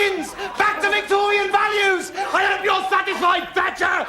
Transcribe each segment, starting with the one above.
wins! Back to Victorian values! I hope you're satisfied, Thatcher!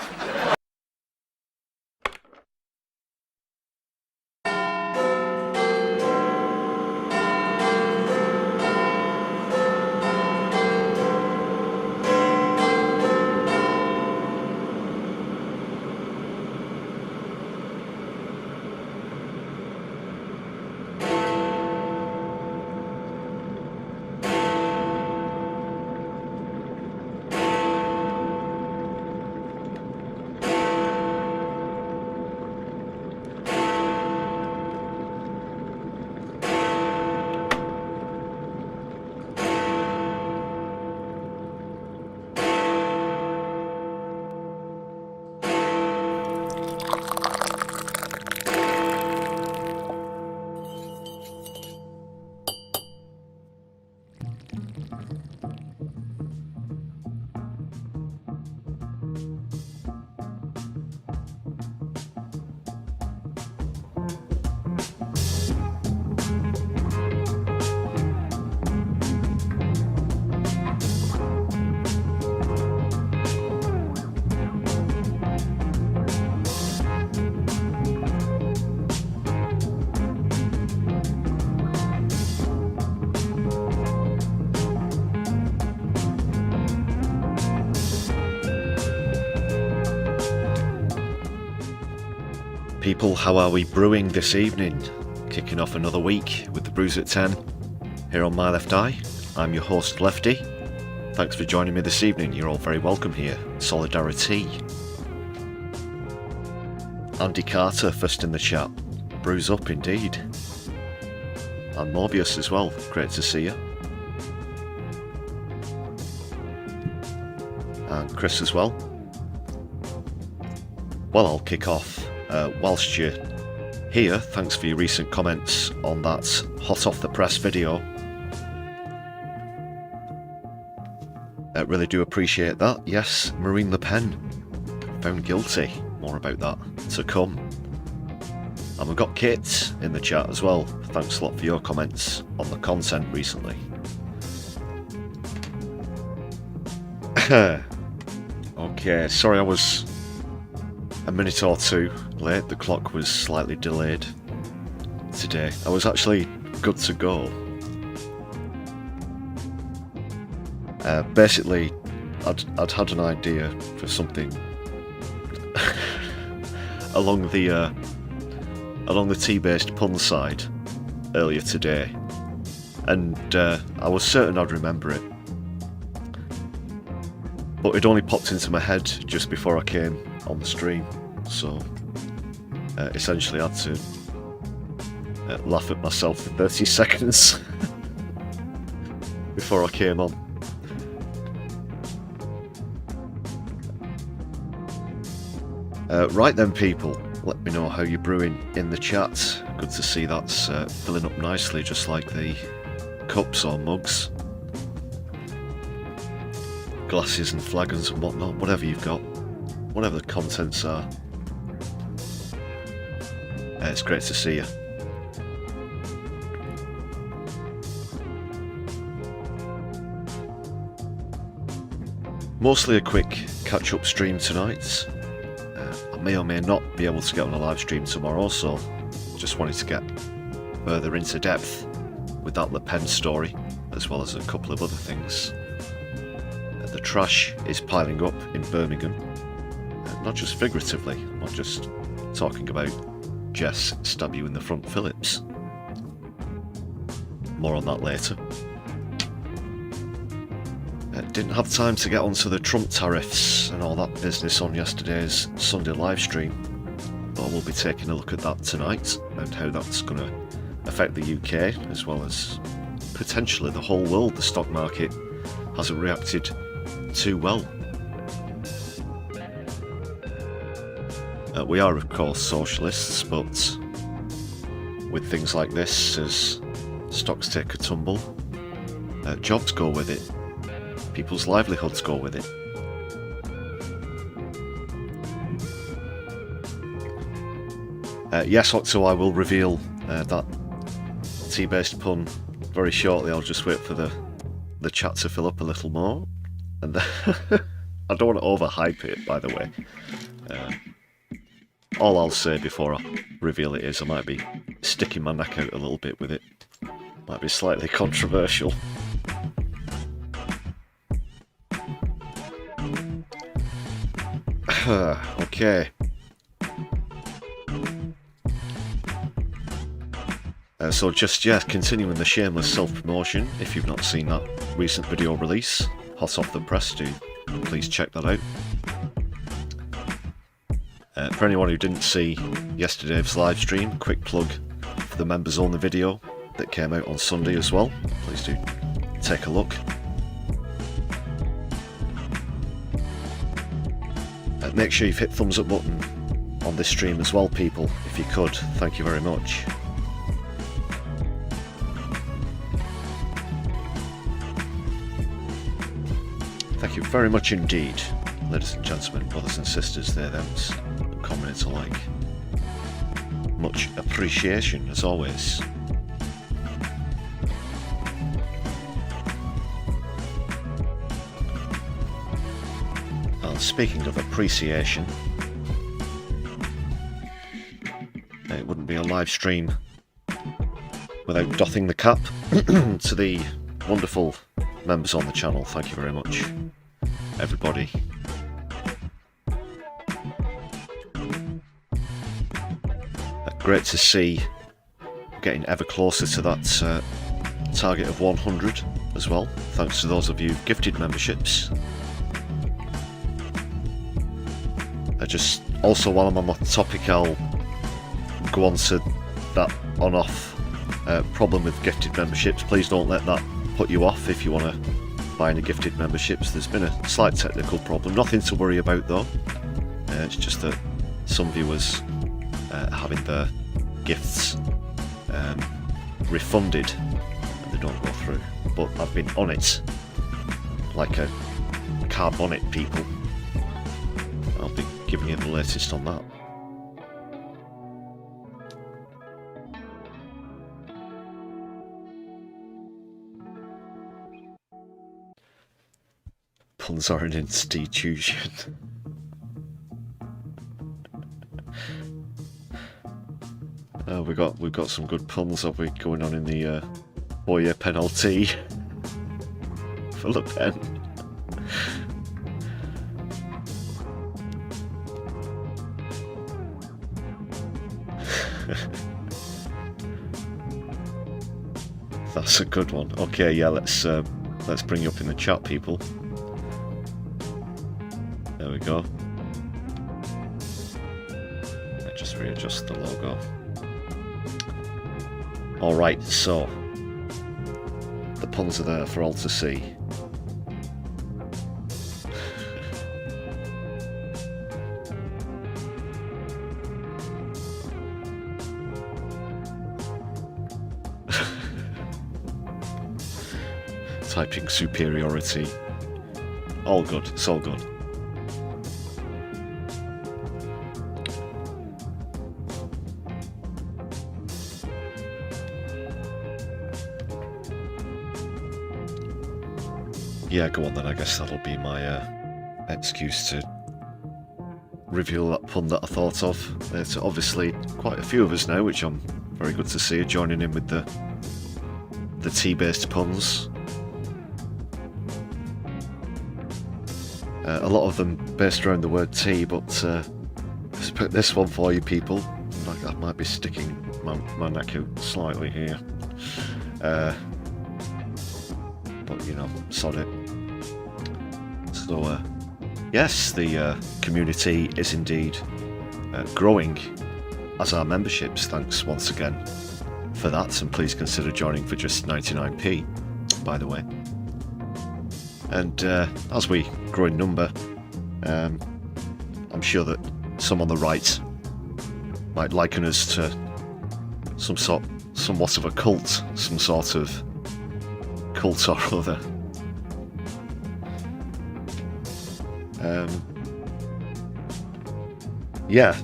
People, how are we brewing this evening? Kicking off another week with the Brews at 10 here on My Left Eye. I'm your host Lefty. Thanks for joining me this evening, you're all very welcome here. Solidari-Tea. Andy Carter first in the chat. Brews up indeed. And Morbius as well, great to see you. And Chris as well. Well, I'll kick off. Whilst you're here, thanks for your recent comments on that hot off the press video. I really do appreciate that. Yes, Marine Le Pen found guilty. More about that to come. And we've got Kit in the chat as well. Thanks a lot for your comments on the content recently. Okay, sorry I was a minute or two late. The clock was slightly delayed today. I was actually good to go. Basically, I'd had an idea for something along the tea-based pun side earlier today, and I was certain I'd remember it, but it only popped into my head just before I came on the stream, so essentially I had to laugh at myself for 30 seconds before I came on. Right then people, let me know how you're brewing in the chat. Good to see that's filling up nicely, just like the cups or mugs, glasses and flagons and whatnot, whatever you've got. Whatever the contents are. It's great to see you. Mostly a quick catch-up stream tonight. I may or may not be able to get on a live stream tomorrow, so just wanted to get further into depth with that Le Pen story, as well as a couple of other things. The trash is piling up in Birmingham. Not just figuratively, I'm not just talking about Jess stab you in the front Phillips. More on that later. Didn't have time to get onto the Trump tariffs and all that business on yesterday's Sunday live stream, but we'll be taking a look at that tonight and how that's going to affect the UK as well as potentially the whole world. The stock market hasn't reacted too well. We are, of course, socialists, but with things like this, as stocks take a tumble, jobs go with it, people's livelihoods go with it. Yes, Octo, I will reveal that tea-based pun very shortly. I'll just wait for the the chat to fill up a little more. And I don't want to overhype it, by the way. All I'll say before I reveal it is I might be sticking my neck out a little bit with it. Might be slightly controversial. Okay. So just, continuing the shameless self-promotion. If you've not seen that recent video release, hot off the press, please check that out. For anyone who didn't see yesterday's live stream, quick plug for the members only video that came out on Sunday as well. Please do take a look. Make sure you've hit thumbs up button on this stream as well, people, if you could. Thank you very much. Thank you very much indeed, ladies and gentlemen, brothers and sisters, there, thems, comments alike. Much appreciation, as always. And speaking of appreciation, it wouldn't be a live stream without doffing the cap to the wonderful members on the channel. Thank you very much, everybody. Great to see getting ever closer to that target of 100 as well. Thanks to those of you who've gifted memberships. Just also, while I'm on that topic, I'll go on to that on-off problem with gifted memberships. Please don't let that put you off if you want to buy any gifted memberships. There's been a slight technical problem, nothing to worry about though. It's just that some viewers having their gifts refunded and they don't go through. But I've been on it like a carbonic, people. I'll be giving you the latest on that. Puns are an institution. We've got some good puns, have we, going on in the Boyer penalty for Le Pen. That's a good one. Okay, yeah, let's bring you up in the chat, people. There we go. Let's just readjust the logo. Alright, so the puns are there for all to see. Typing superiority. All good, it's all good. Yeah, go on then, I guess that'll be my excuse to reveal that pun that I thought of. There's obviously quite a few of us now, which I'm very good to see, joining in with the tea-based puns. A lot of them based around the word tea, but let's put this one for you, people. I might be sticking my neck out slightly here. But, you know, sod it. So, yes, the community is indeed growing, as are memberships. Thanks once again for that, and please consider joining for just 99p, by the way. And as we grow in number, I'm sure that some on the right might liken us to somewhat of a cult, some sort of cult or other. Yeah,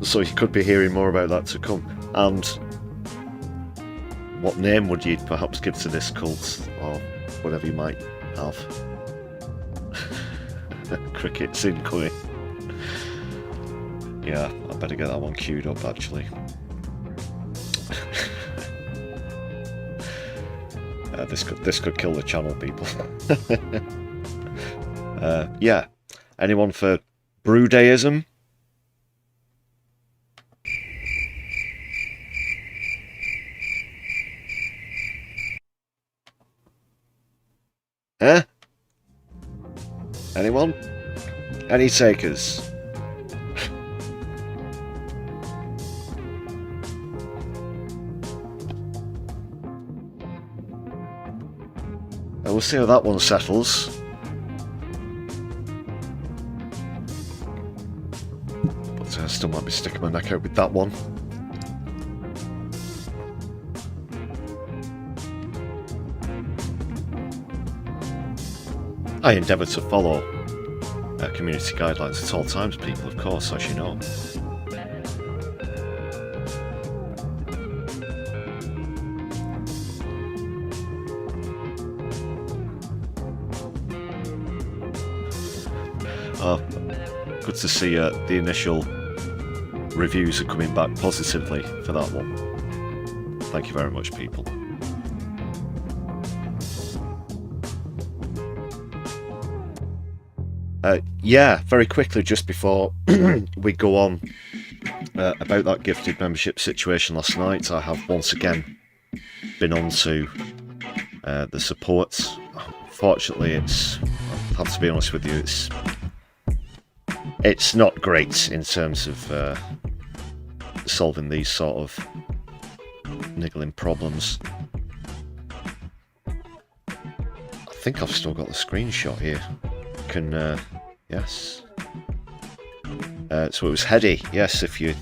so you could be hearing more about that to come. And what name would you perhaps give to this cult, or whatever you might have. Cricket's incoming. Yeah, I better get that one queued up actually. This could kill the channel, people. Yeah. Anyone for Brewdayism? Eh? Anyone? Any takers? We'll see how that one settles. But I still might be sticking my neck out with that one. I endeavour to follow community guidelines at all times, people, of course, as you know. Good to see the initial reviews are coming back positively for that one. Thank you very much, people. Yeah, very quickly, just before we go on about that gifted membership situation last night, I have once again been on to the support. Unfortunately, I have to be honest with you, it's not great in terms of solving these sort of niggling problems. I think I've still got the screenshot here. Yes. So it was Heady. Yes, if you're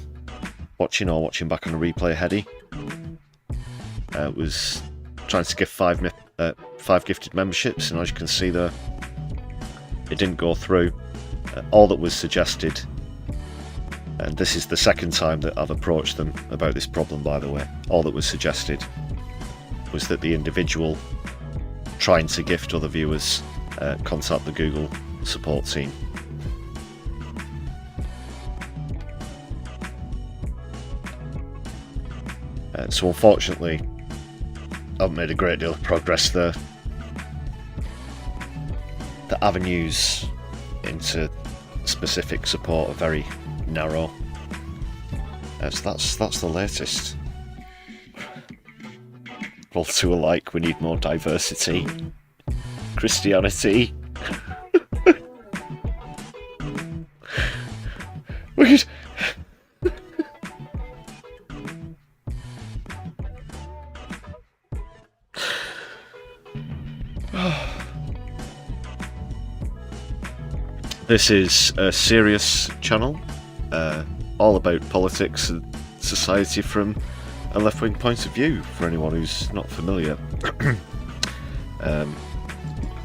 watching or watching back on a replay, Heady was trying to give five gifted memberships, and as you can see there, it didn't go through. All that was suggested, and this is the second time that I've approached them about this problem, by the way, all that was suggested was that the individual trying to gift other viewers contact the Google support team. So unfortunately, I've made a great deal of progress there. The avenues into specific support are very narrow. So that's the latest. All two alike, we need more diversity. Christianity. We could... This is a serious channel, all about politics and society from a left-wing point of view, for anyone who's not familiar,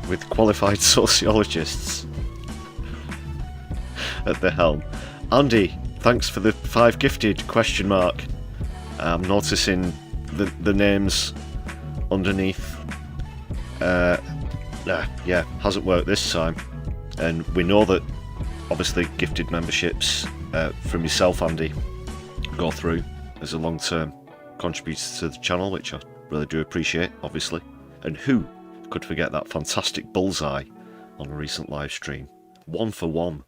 with qualified sociologists at the helm. Andy, thanks for the 5 gifted question mark. I'm noticing the names underneath. Yeah, hasn't worked this time. And we know that obviously gifted memberships from yourself, Andy, go through as a long-term contributor to the channel, which I really do appreciate, obviously. And who could forget that fantastic bullseye on a recent live stream? 1 for 1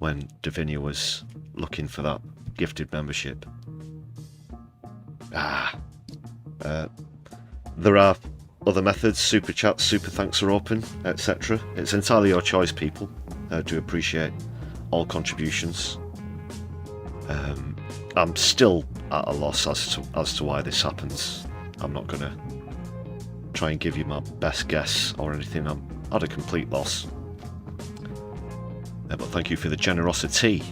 when Davinia was looking for that gifted membership. There are other methods, super chats, super thanks are open, etc. It's entirely your choice, people. I do appreciate all contributions. I'm still at a loss as to why this happens. I'm not going to try and give you my best guess or anything. I'm at a complete loss. But thank you for the generosity.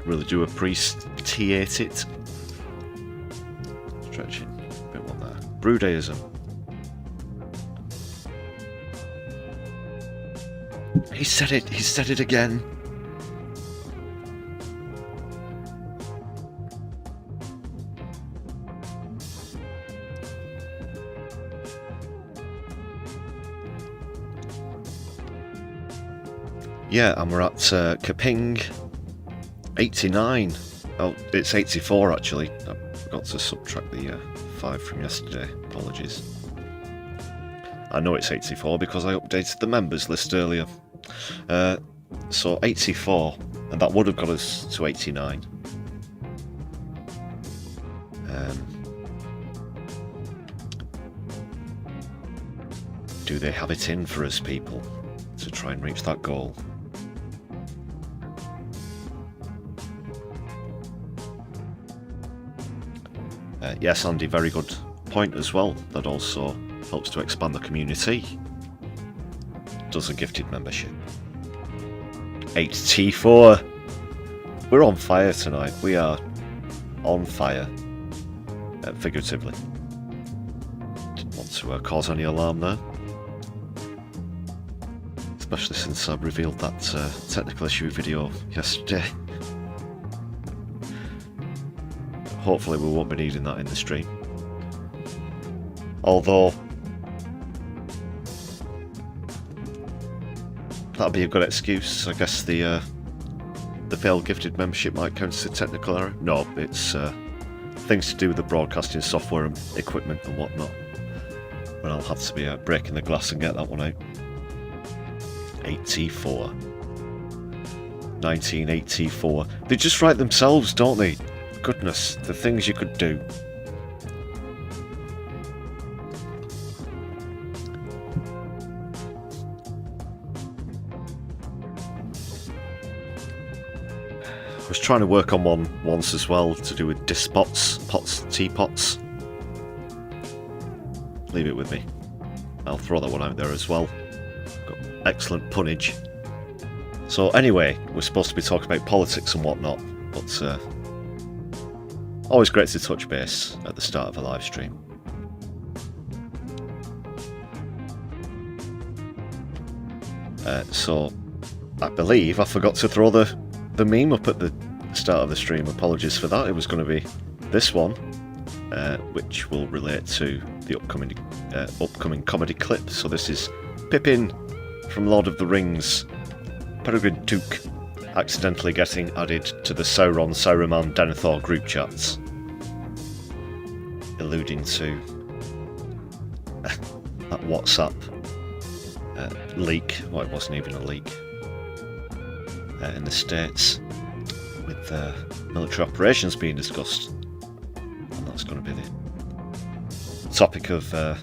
Really do appreciate it. Stretching a bit one there. Brewdayism. He said it again. Yeah, and we're at Kaping 89. Oh, it's 84 actually. I forgot to subtract the 5 from yesterday. Apologies. I know it's 84 because I updated the members list earlier. So 84, and that would have got us to 89. Do they have it in for us, people, to try and reach that goal? Yes, Andy, very good point as well. That also helps to expand the community. Does a gifted membership. 8T4. We're on fire tonight. We are on fire. Figuratively. Didn't want to cause any alarm there. Especially since I revealed that technical issue video yesterday. Hopefully we won't be needing that in the stream. Although that'd be a good excuse. I guess the failed gifted membership might count as a technical error. No, it's things to do with the broadcasting software and equipment and whatnot. But I'll have to be breaking the glass and get that one out. 8T4. 1984. They just write themselves, don't they? Goodness, the things you could do. I was trying to work on one once as well to do with dispots, pots, teapots. Leave it with me. I'll throw that one out there as well. Got excellent punnage. So anyway, we're supposed to be talking about politics and whatnot, but always great to touch base at the start of a live stream. So I believe I forgot to throw the meme up at the start of the stream. Apologies for that. It was going to be this one, which will relate to the upcoming comedy clip. So this is Pippin from Lord of the Rings, Peregrine Took, accidentally getting added to the Saruman Denethor group chats, alluding to that WhatsApp leak. Well, it wasn't even a leak. In the States, with military operations being discussed, and that's going to be the topic of the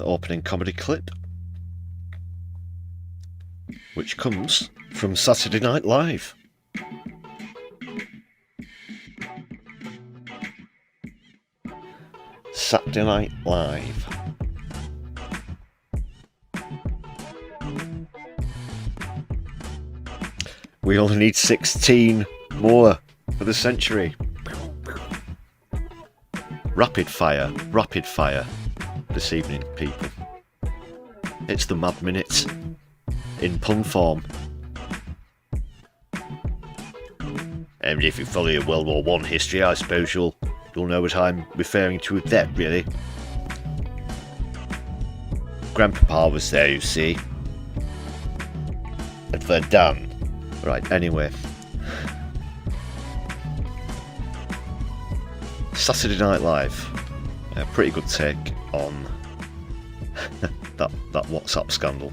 opening comedy clip, which comes from Saturday Night Live. Saturday Night Live. We only need 16 more for the century. Rapid fire this evening, people. It's the Mad Minute in pun form. And if you follow your World War I history, I suppose you'll know what I'm referring to with that, really. Grandpapa was there, you see. At Verdun. Right, anyway. Saturday Night Live. A pretty good take on that WhatsApp scandal.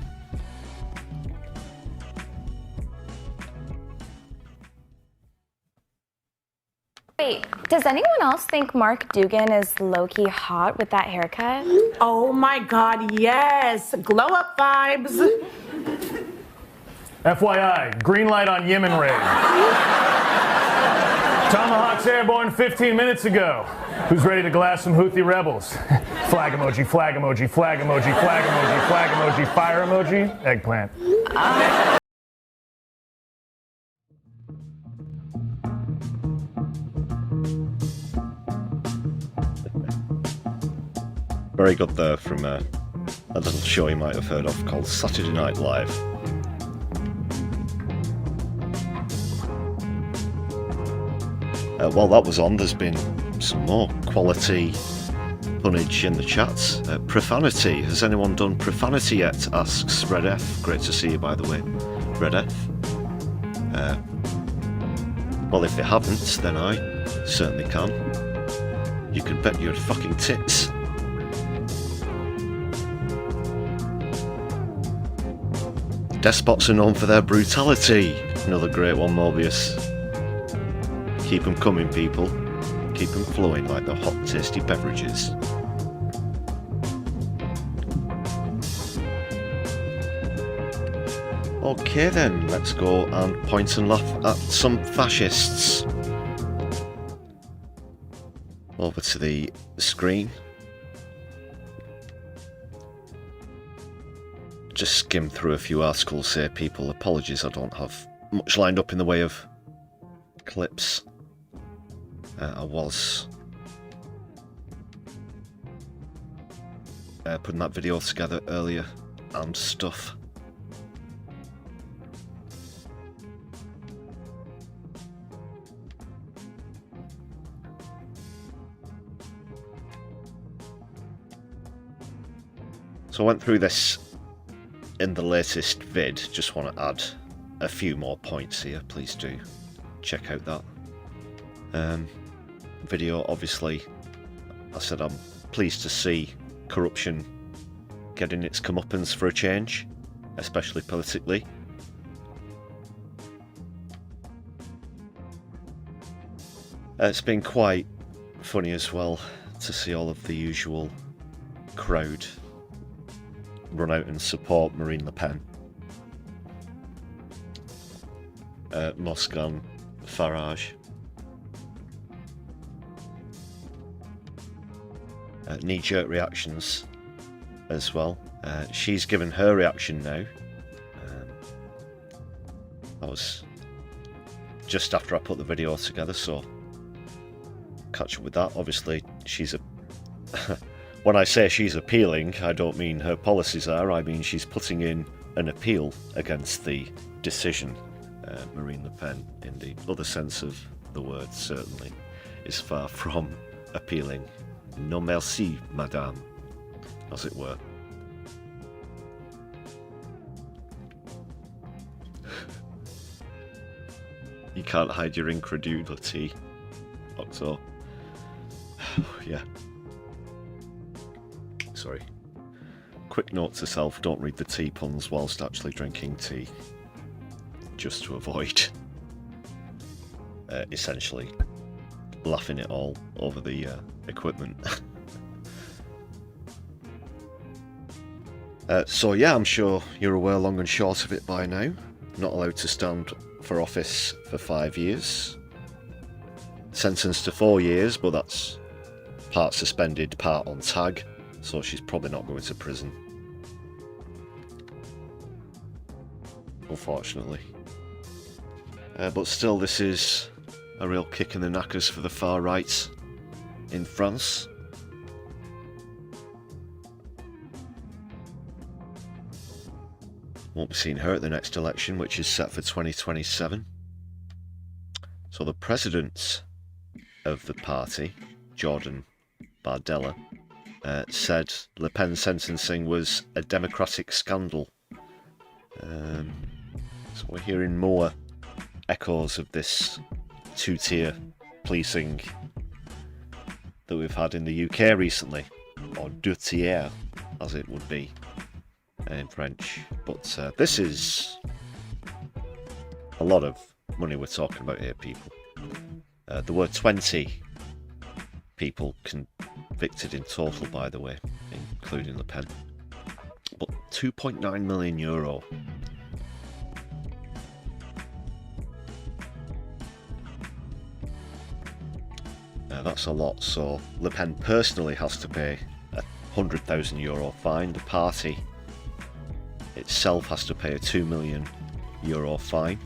Wait, does anyone else think Mark Dugan is low-key hot with that haircut? Oh my god, yes! Glow up vibes! FYI, green light on Yemen raid. Tomahawks airborne 15 minutes ago. Who's ready to glass some Houthi rebels? Flag emoji, flag emoji, flag emoji, flag emoji, flag emoji, fire emoji, eggplant. Very good there from a little show you might have heard of called Saturday Night Live. While that was on, there's been some more quality punnage in the chat. Profanity. Has anyone done profanity yet? Asks Red F. Great to see you, by the way, Red F. Well, if they haven't, then I certainly can. You can bet your fucking tits. Despots are known for their brutality. Another great one, Mobius. Keep them coming, people. Keep them flowing like the hot, tasty beverages. Okay then, let's go and point and laugh at some fascists. Over to the screen. Just skim through a few articles here, people. Apologies, I don't have much lined up in the way of clips. I was putting that video together earlier and stuff. So I went through this in the latest vid. Just want to add a few more points here. Please do check out that video. Obviously, I said I'm pleased to see corruption getting its comeuppance for a change, especially politically. It's been quite funny as well to see all of the usual crowd run out and support Marine Le Pen. Musk and Farage. Knee-jerk reactions as well. She's given her reaction now. That was just after I put the video together, so catch up with that. Obviously, she's a... When I say she's appealing, I don't mean her policies are, I mean she's putting in an appeal against the decision. Marine Le Pen, in the other sense of the word, certainly, is far from appealing. Non merci, madame, as it were. You can't hide your incredulity, Octo. Yeah. Sorry. Quick note to self, don't read the tea puns whilst actually drinking tea. Just to avoid essentially laughing it all over the equipment. So yeah, I'm sure you're aware long and short of it by now. Not allowed to stand for office for 5 years. Sentenced to 4 years, but that's part suspended, part on tag, so she's probably not going to prison. Unfortunately. But still, this is a real kick in the knackers for the far right in France. Won't be seeing her at the next election, which is set for 2027. So the president of the party, Jordan Bardella, said Le Pen's sentencing was a democratic scandal. So we're hearing more echoes of this two-tier policing that we've had in the UK recently, or deux tiers as it would be in French. But this is a lot of money we're talking about here, people. There were 20 people convicted in total, by the way, including Le Pen. But €2.9 million. That's a lot, so Le Pen personally has to pay a €100,000 fine. The party itself has to pay a €2 million fine.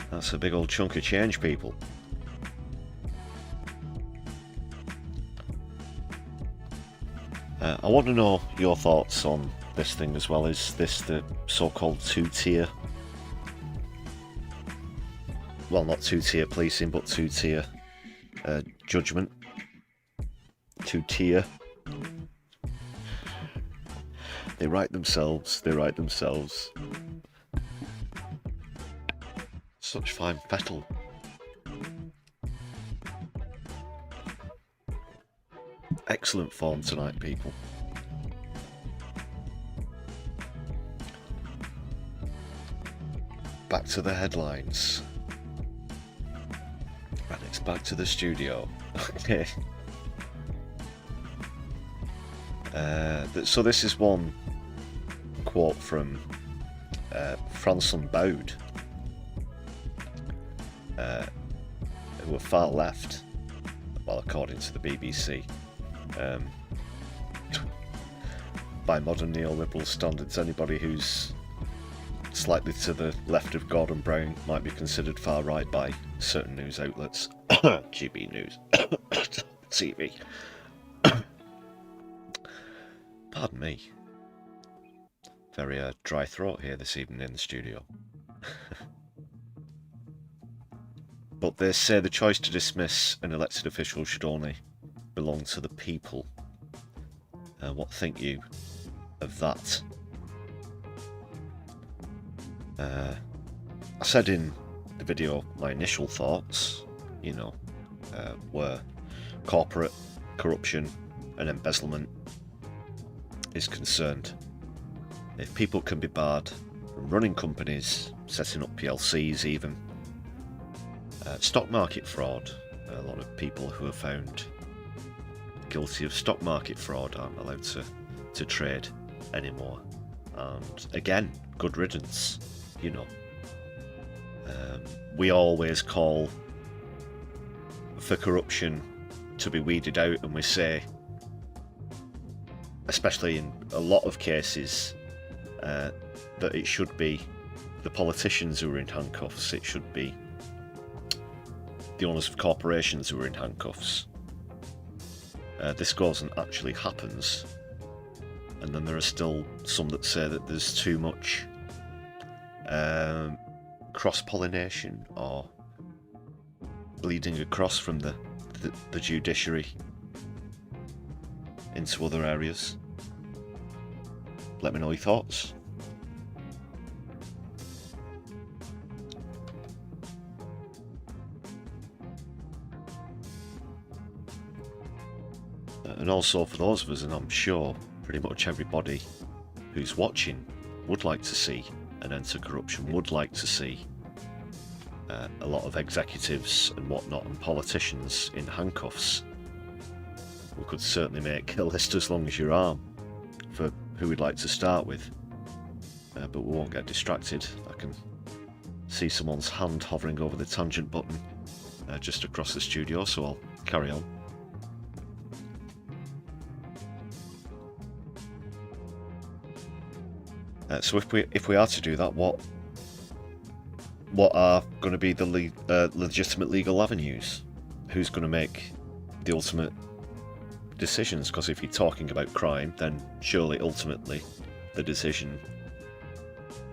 That's a big old chunk of change, people. I want to know your thoughts on this thing as well. Is this the so-called two-tier? Well, not two-tier policing, but two-tier judgment to tier. They write themselves, they write themselves. Such fine fettle. Excellent form tonight, people. Back to the headlines. And it's back to the studio. Okay. So this is one quote from Franson Baud, who are far left, well, according to the BBC. By modern neoliberal standards, anybody who's slightly to the left of Gordon Brown might be considered far right by certain news outlets. GB News. TV. Pardon me. Very dry throat here this evening in the studio. But they say the choice to dismiss an elected official should only belong to the people. What think you of that? I said in the video my initial thoughts, you know, were corporate corruption and embezzlement is concerned. If people can be barred from running companies, setting up PLCs even, stock market fraud, a lot of people who are found guilty of stock market fraud aren't allowed to trade anymore. And again, good riddance, you know. We always call for corruption to be weeded out, and we say, especially in a lot of cases, that it should be the politicians who are in handcuffs, it should be the owners of corporations who are in handcuffs. This goes and actually happens, and then there are still some that say that there's too much cross-pollination or bleeding across from the judiciary into other areas. Let me know your thoughts. And also for those of us, and I'm sure pretty much everybody who's watching would like to see an end to corruption, would like to see a lot of executives and whatnot and politicians in handcuffs. We could certainly make a list as long as your arm for who we'd like to start with, but we won't get distracted. I can see someone's hand hovering over the tangent button just across the studio, so I'll carry on. So if we are to do that, what are going to be the legitimate legal avenues? Who's going to make the ultimate decisions? Because if you're talking about crime, then surely ultimately the decision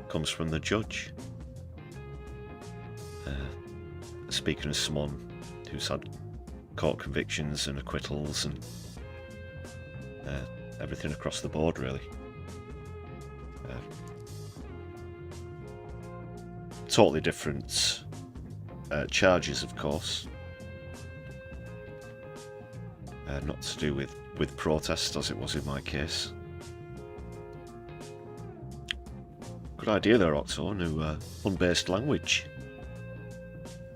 comes from the judge. Speaking as someone who's had court convictions and acquittals and everything across the board, really. Totally different charges, of course. Not to do with protest, as it was in my case. Good idea there, Octo. New pun-based language.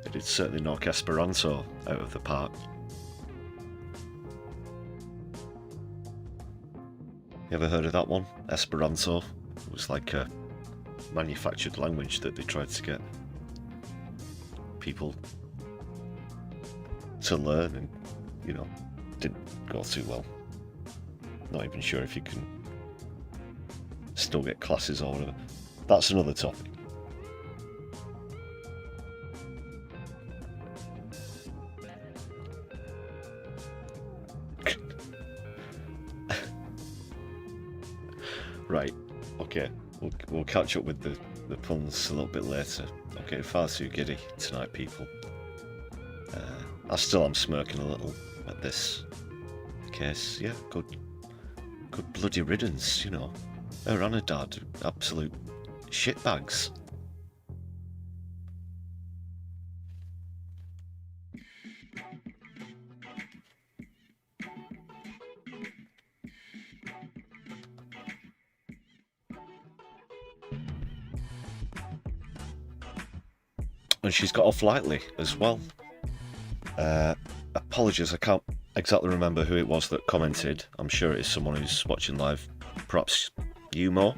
It did certainly knock Esperanto out of the park. You ever heard of that one? Esperanto. It was like a manufactured language that they tried to get people to learn, and, you know, didn't go too well. Not even sure if you can still get classes or whatever. That's another topic. Right, okay. We'll catch up with the puns a little bit later. Okay, far too giddy tonight, people. I still am smirking a little at this case. Yeah, good bloody riddance, you know. Her and her dad, absolute shitbags. And she's got off lightly as well. Apologies, I can't exactly remember who it was that commented. I'm sure it is someone who's watching live, perhaps you more.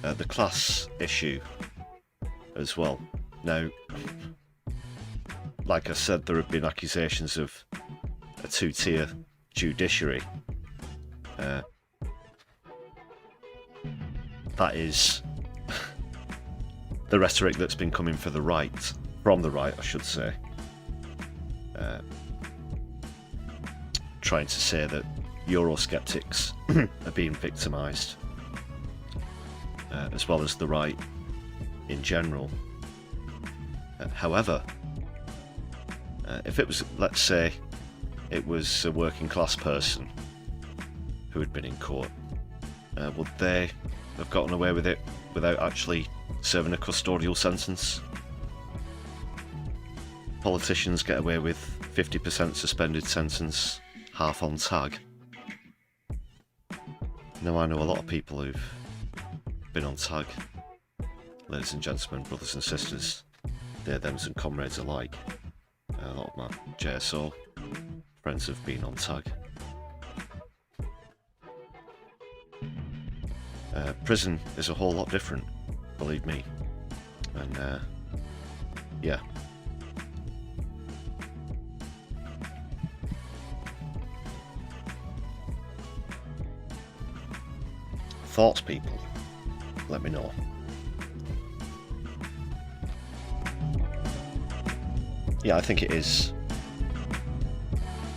The class issue as well. Now, like I said, there have been accusations of a two-tier judiciary. That is the rhetoric that's been coming from the right, I should say. Trying to say that Eurosceptics are being victimised, as well as the right in general. However, if it was, let's say, it was a working class person who had been in court, would they have gotten away with it without actually serving a custodial sentence? Politicians get away with 50% suspended sentence, half on tag. Now, I know a lot of people who've been on tag. Ladies and gentlemen, brothers and sisters, they're thems and comrades alike. A lot of my JSO friends have been on tag. Prison is a whole lot different, believe me. And yeah. Thoughts, people? Let me know. Yeah, I think it is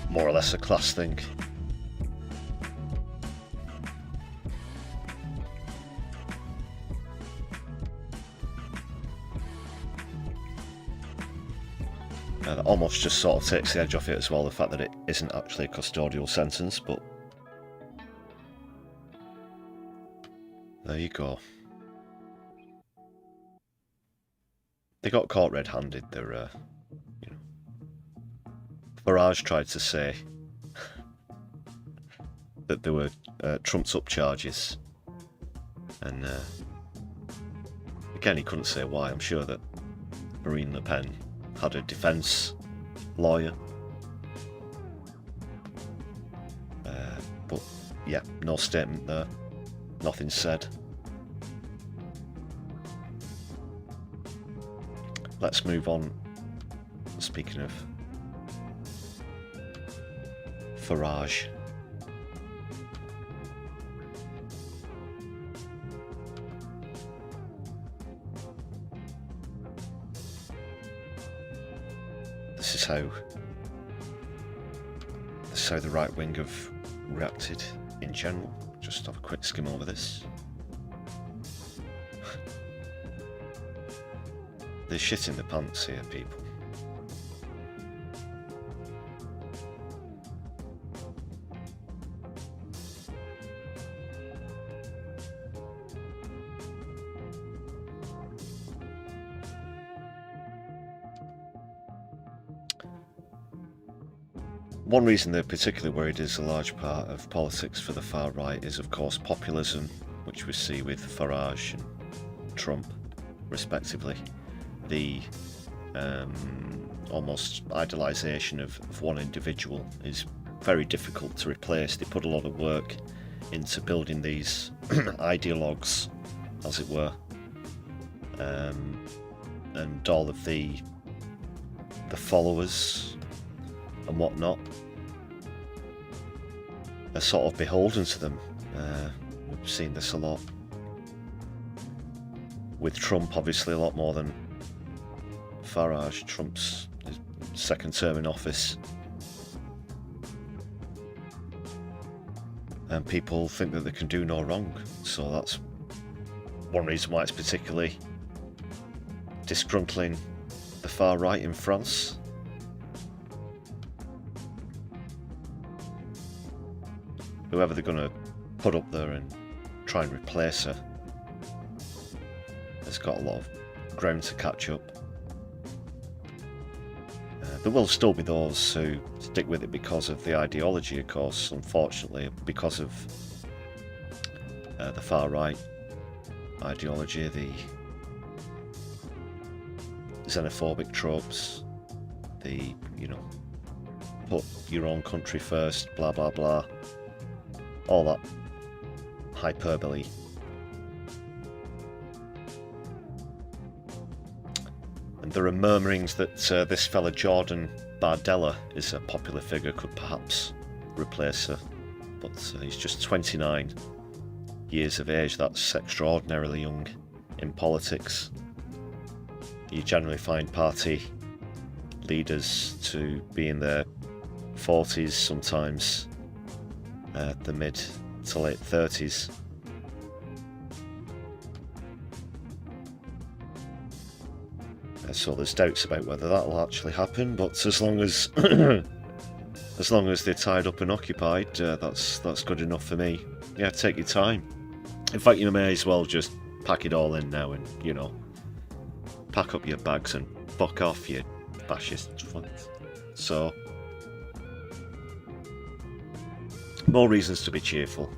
more or less a class thing. That almost just sort of takes the edge off it as well, the fact that it isn't actually a custodial sentence, but there you go. They got caught red-handed. They're, you know, Farage tried to say that there were trumped-up charges, and again, he couldn't say why. I'm sure that Marine Le Pen had a defence lawyer, but yeah, no statement there. Nothing said. Let's move on. Speaking of Farage, this is how the right wing have reacted in general. Just have a quick skim over this. There's shit in the pants here, people. One reason they're particularly worried is a large part of politics for the far right is, of course, populism, which we see with Farage and Trump, respectively. The almost idolisation of one individual is very difficult to replace. They put a lot of work into building these ideologues, as it were, and all of the followers and whatnot are sort of beholden to them. We've seen this a lot with Trump, obviously a lot more than Farage. Trump's second term in office, and people think that they can do no wrong, so that's one reason why it's particularly disgruntling the far right in France. whoever they're going to put up there and try and replace her has got a lot of ground to catch up. There will still be those who stick with it because of the ideology, of course, unfortunately, because of the far-right ideology, the xenophobic tropes, the, you know, put your own country first, blah blah blah, all that hyperbole. And there are murmurings that this fella Jordan Bardella is a popular figure, could perhaps replace her, but he's just 29 years of age. That's extraordinarily young in politics. You generally find party leaders to be in their 40s, sometimes the mid to late 30s. So there's doubts about whether that'll actually happen, but as long as as long as they're tied up and occupied, that's good enough for me. Yeah, take your time. In fact, you may as well just pack it all in now and, you know, pack up your bags and fuck off, you fascist fucks. So, more reasons to be cheerful.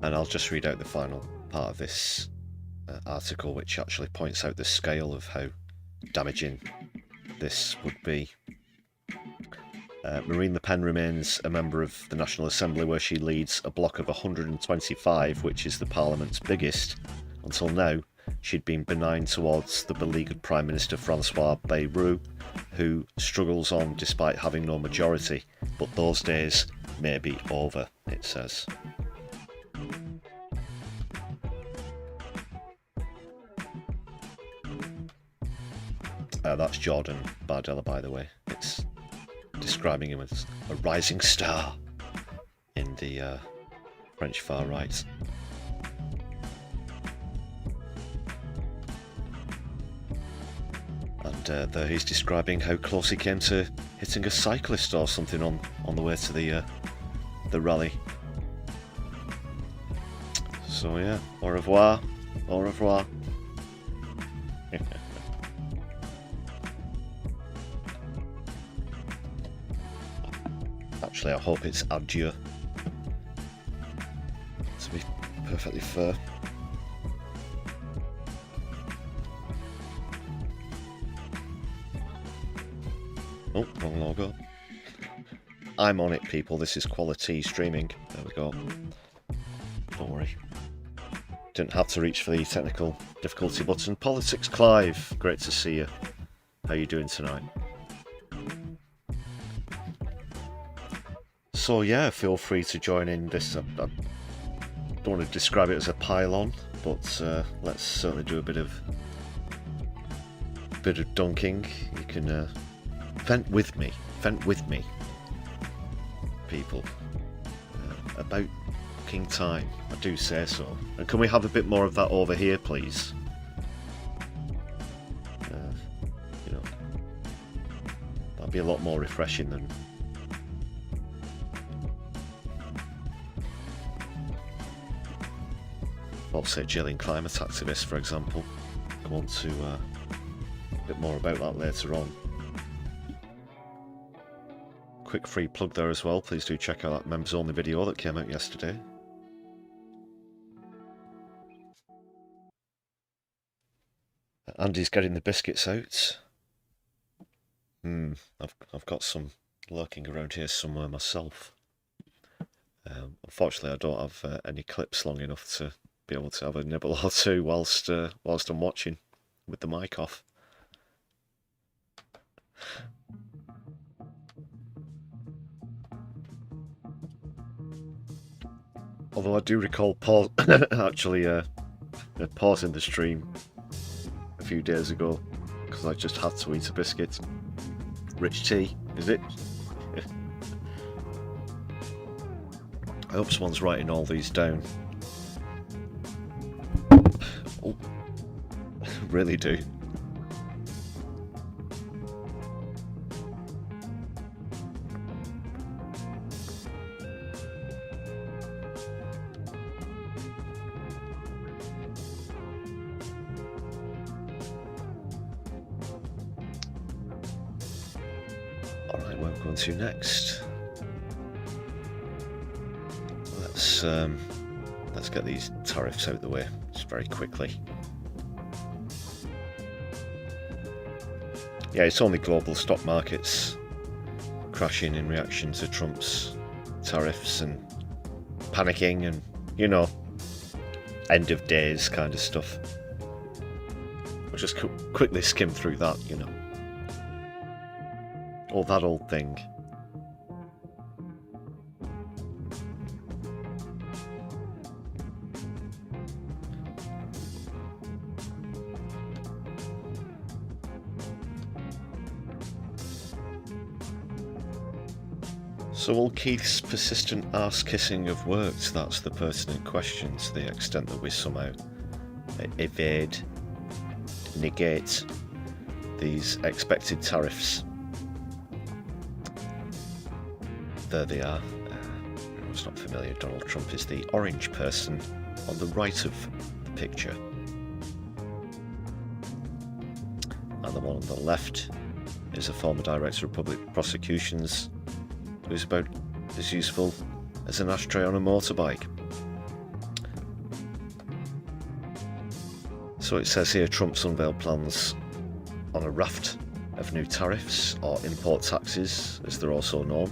And I'll just read out the final part of this article, which actually points out the scale of how damaging this would be. Marine Le Pen remains a member of the National Assembly, where she leads a bloc of 125, which is the Parliament's biggest. Until now, she'd been benign towards the beleaguered Prime Minister Francois Bayrou, who struggles on despite having no majority. But those days may be over, it says. That's Jordan Bardella, by the way. It's describing him as a rising star in the French far right. And there he's describing how close he came to hitting a cyclist or something on the way to the rally. So yeah, au revoir, au revoir. Actually, I hope it's adieu, to be perfectly fair. Oh, wrong logo. I'm on it, people. This is quality streaming. There we go. Don't worry. Didn't have to reach for the technical difficulty button. Politics Clive, great to see you. How you doing tonight? So yeah, feel free to join in this. I don't want to describe it as a pile-on, but let's certainly do a bit of dunking. You can vent with me, people. About fucking time, I do say so. And can we have a bit more of that over here, please? You know, that'd be a lot more refreshing than. Well, say Jillian climate activist, for example. Go on to a bit more about that later on. Quick free plug there as well. Please do check out that members only video that came out yesterday. Andy's getting the biscuits out. I've got some lurking around here somewhere myself. Unfortunately, I don't have any clips long enough to be able to have a nibble or two whilst I'm watching with the mic off. Although I do recall actually pausing the stream a few days ago because I just had to eat a biscuit. Rich tea, is it? I hope someone's writing all these down. Oh, really do. Right, where we're going to next. Let's get these tariffs out of the way just very quickly. Yeah, it's only global stock markets crashing in reaction to Trump's tariffs and panicking and, you know, end of days kind of stuff. We'll just quickly skim through that, you know. All that old thing. So will Keith's persistent arse-kissing have worked? That's the pertinent question, to the extent that we somehow evade, negate these expected tariffs. There they are. It's not familiar. Donald Trump is the orange person on the right of the picture. And the one on the left is a former director of public prosecutions who's about as useful as an ashtray on a motorbike. So it says here Trump's unveiled plans on a raft of new tariffs, or import taxes as they're also known,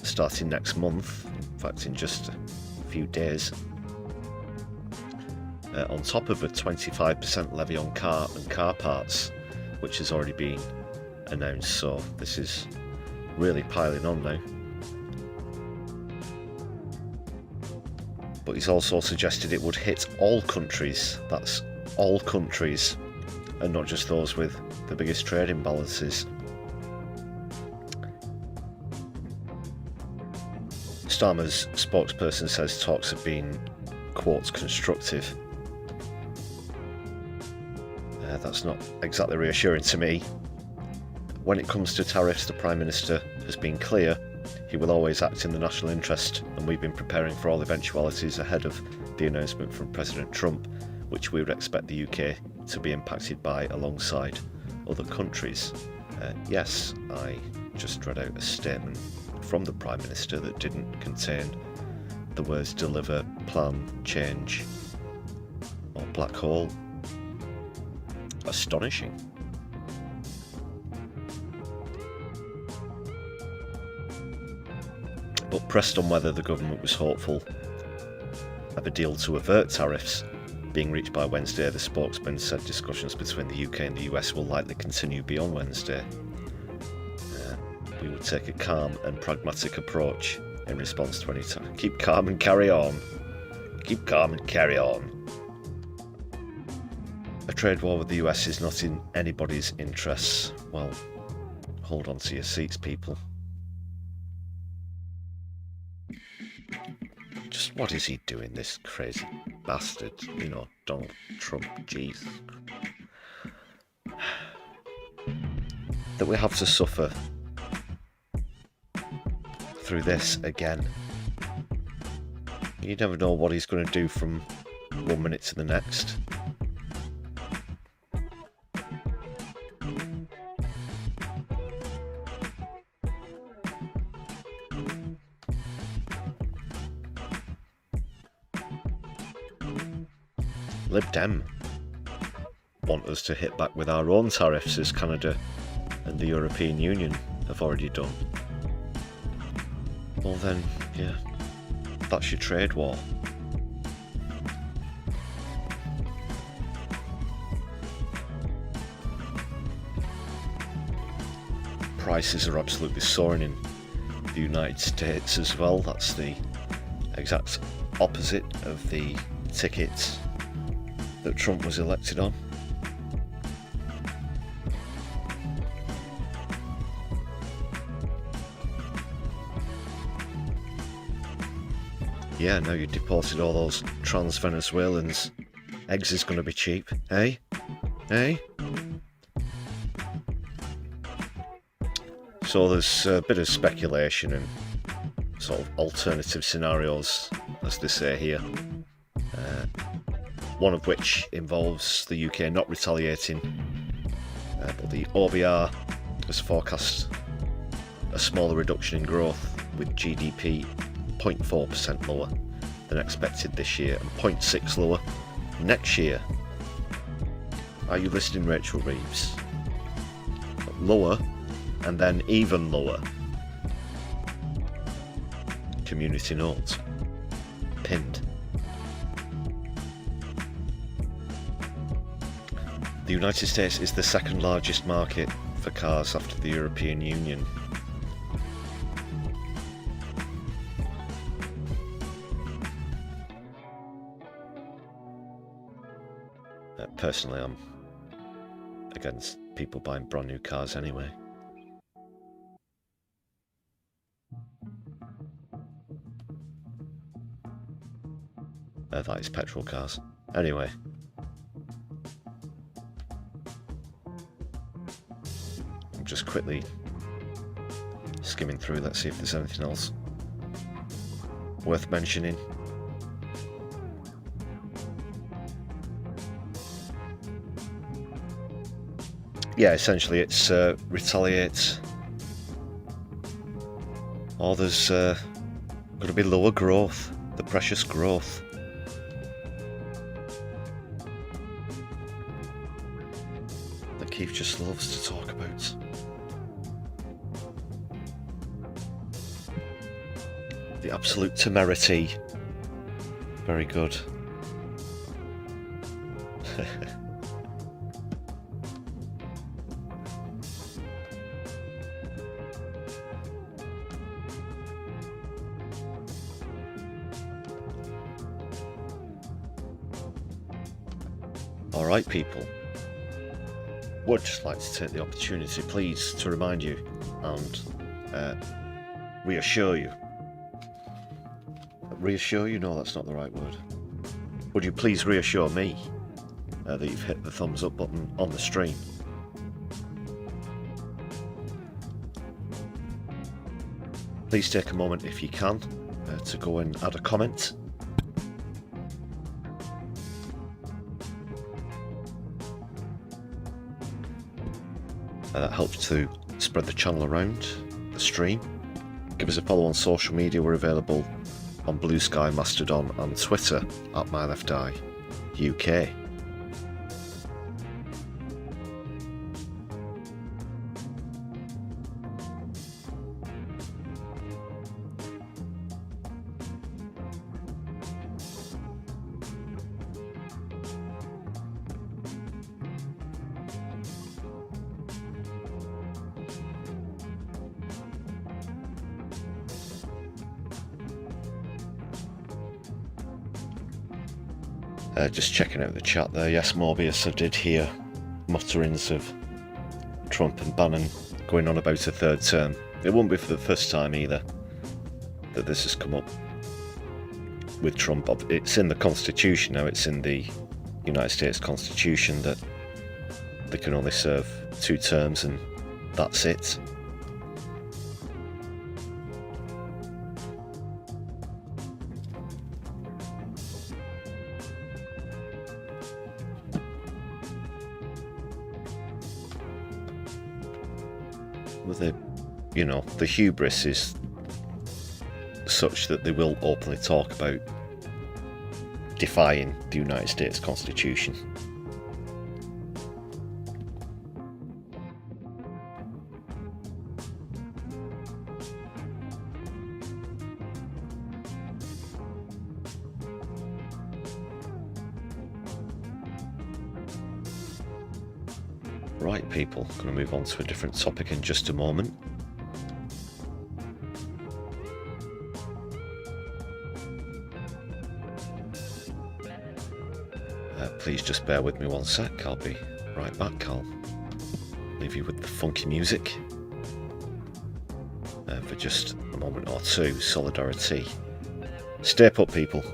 starting next month, in fact in just a few days, on top of a 25% levy on car and car parts, which has already been announced. So this is really piling on now. But he's also suggested it would hit all countries. That's all countries, and not just those with the biggest trade imbalances. Starmer's spokesperson says talks have been, quote, constructive. That's not exactly reassuring to me. When it comes to tariffs, the Prime Minister has been clear. He will always act in the national interest, and we've been preparing for all eventualities ahead of the announcement from President Trump, which we would expect the UK to be impacted by alongside other countries. Yes, I just read out a statement from the Prime Minister that didn't contain the words deliver, plan, change, or black hole. Astonishing. But pressed on whether the government was hopeful of a deal to avert tariffs being reached by Wednesday, the spokesman said discussions between the UK and the US will likely continue beyond Wednesday. We would take a calm and pragmatic approach in response to any time. Keep calm and carry on. Keep calm and carry on. A trade war with the US is not in anybody's interests. Well, hold on to your seats, people. Just what is he doing, this crazy bastard? You know, Donald Trump, jeez. That we have to suffer through this again. You never know what he's going to do from 1 minute to the next. Lib Dem want us to hit back with our own tariffs, as Canada and the European Union have already done. Well then, yeah, that's your trade war. Prices are absolutely soaring in the United States as well. That's the exact opposite of the ticket that Trump was elected on. Yeah, now you deported all those trans Venezuelans. Eggs is going to be cheap, eh? Eh? So there's a bit of speculation and sort of alternative scenarios, as they say here. One of which involves the UK not retaliating, but the OBR has forecast a smaller reduction in growth, with GDP 0.4% lower than expected this year and 0.6% lower next year. Are you listening, Rachel Reeves? Lower and then even lower. Community note. Pinned. The United States is the second largest market for cars after the European Union. Personally, I'm against people buying brand new cars anyway. That is petrol cars. Anyway. I'm just quickly skimming through, let's see if there's anything else worth mentioning. Yeah, essentially it's retaliate. Oh, there's going to be lower growth, the precious growth. That Keith just loves to talk about. The absolute temerity. Very good. Alright people, would just like to take the opportunity please to remind you and reassure you. Reassure you? No, that's not the right word. Would you please reassure me that you've hit the thumbs up button on the stream? Please take a moment if you can to go and add a comment. That helps to spread the channel around the stream. Give us a follow on social media. We're available on Blue Sky, Mastodon and Twitter at MyLefty UK. Just checking out the chat there. Yes, Morbius, I did hear mutterings of Trump and Bannon going on about a third term. It won't be for the first time either that this has come up with Trump. It's in the Constitution now, it's in the United States Constitution that they can only serve 2 terms and that's it. The hubris is such that they will openly talk about defying the United States Constitution. Right, people, going to move on to a different topic in just a moment. Please just bear with me one sec, I'll be right back. I'll leave you with the funky music for just a moment or two. Solidari-Tea. Stay put, people.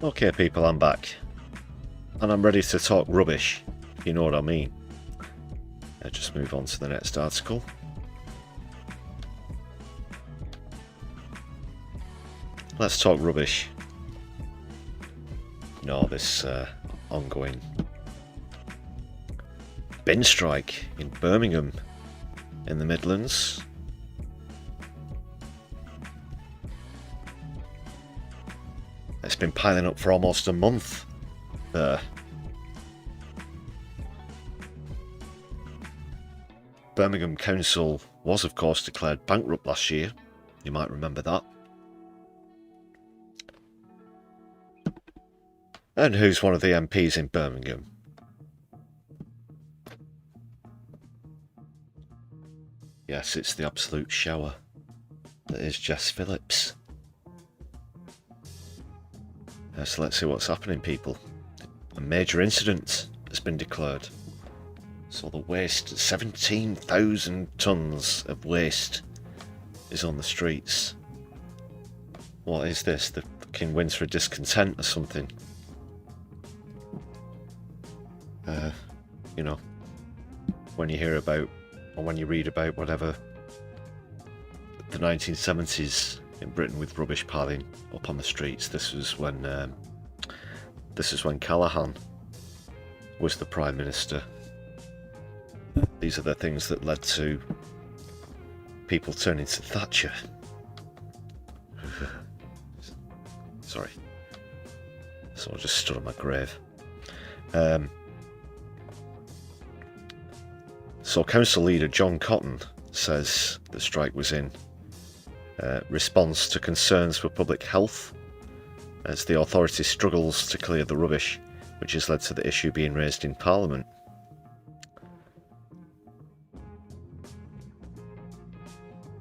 Okay people, I'm back. And I'm ready to talk rubbish, if you know what I mean. Let's just move on to the next article. Let's talk rubbish. No, this ongoing bin strike in Birmingham in the Midlands. It's been piling up for almost a month there. Birmingham Council was of course declared bankrupt last year. You might remember that. And who's one of the MPs in Birmingham? Yes, it's the absolute shower that is Jess Phillips. So let's see what's happening, people. A major incident has been declared. So the waste, 17,000 tonnes of waste is on the streets. What is this? The fucking winter of discontent or something? You know, when you hear about, or when you read about whatever, the 1970s in Britain with rubbish piling up on the streets, this is when Callaghan was the Prime Minister. These are the things that led to people turning to Thatcher. Sorry. So I just stood on my grave. So Council Leader John Cotton says the strike was in response to concerns for public health as the authority struggles to clear the rubbish, which has led to the issue being raised in Parliament.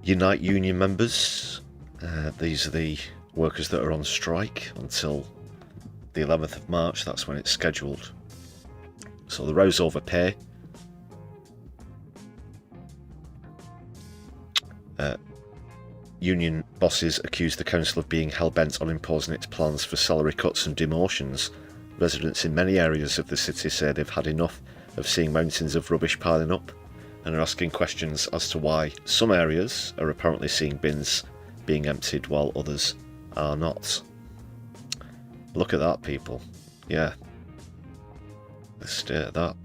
Unite Union members, these are the workers that are on strike until the 11th of March, that's when it's scheduled. So the row's over pay. Union bosses accuse the council of being hell-bent on imposing its plans for salary cuts and demotions. Residents in many areas of the city say they've had enough of seeing mountains of rubbish piling up and are asking questions as to why some areas are apparently seeing bins being emptied while others are not. Look at that, people. Yeah. Let's stare at that.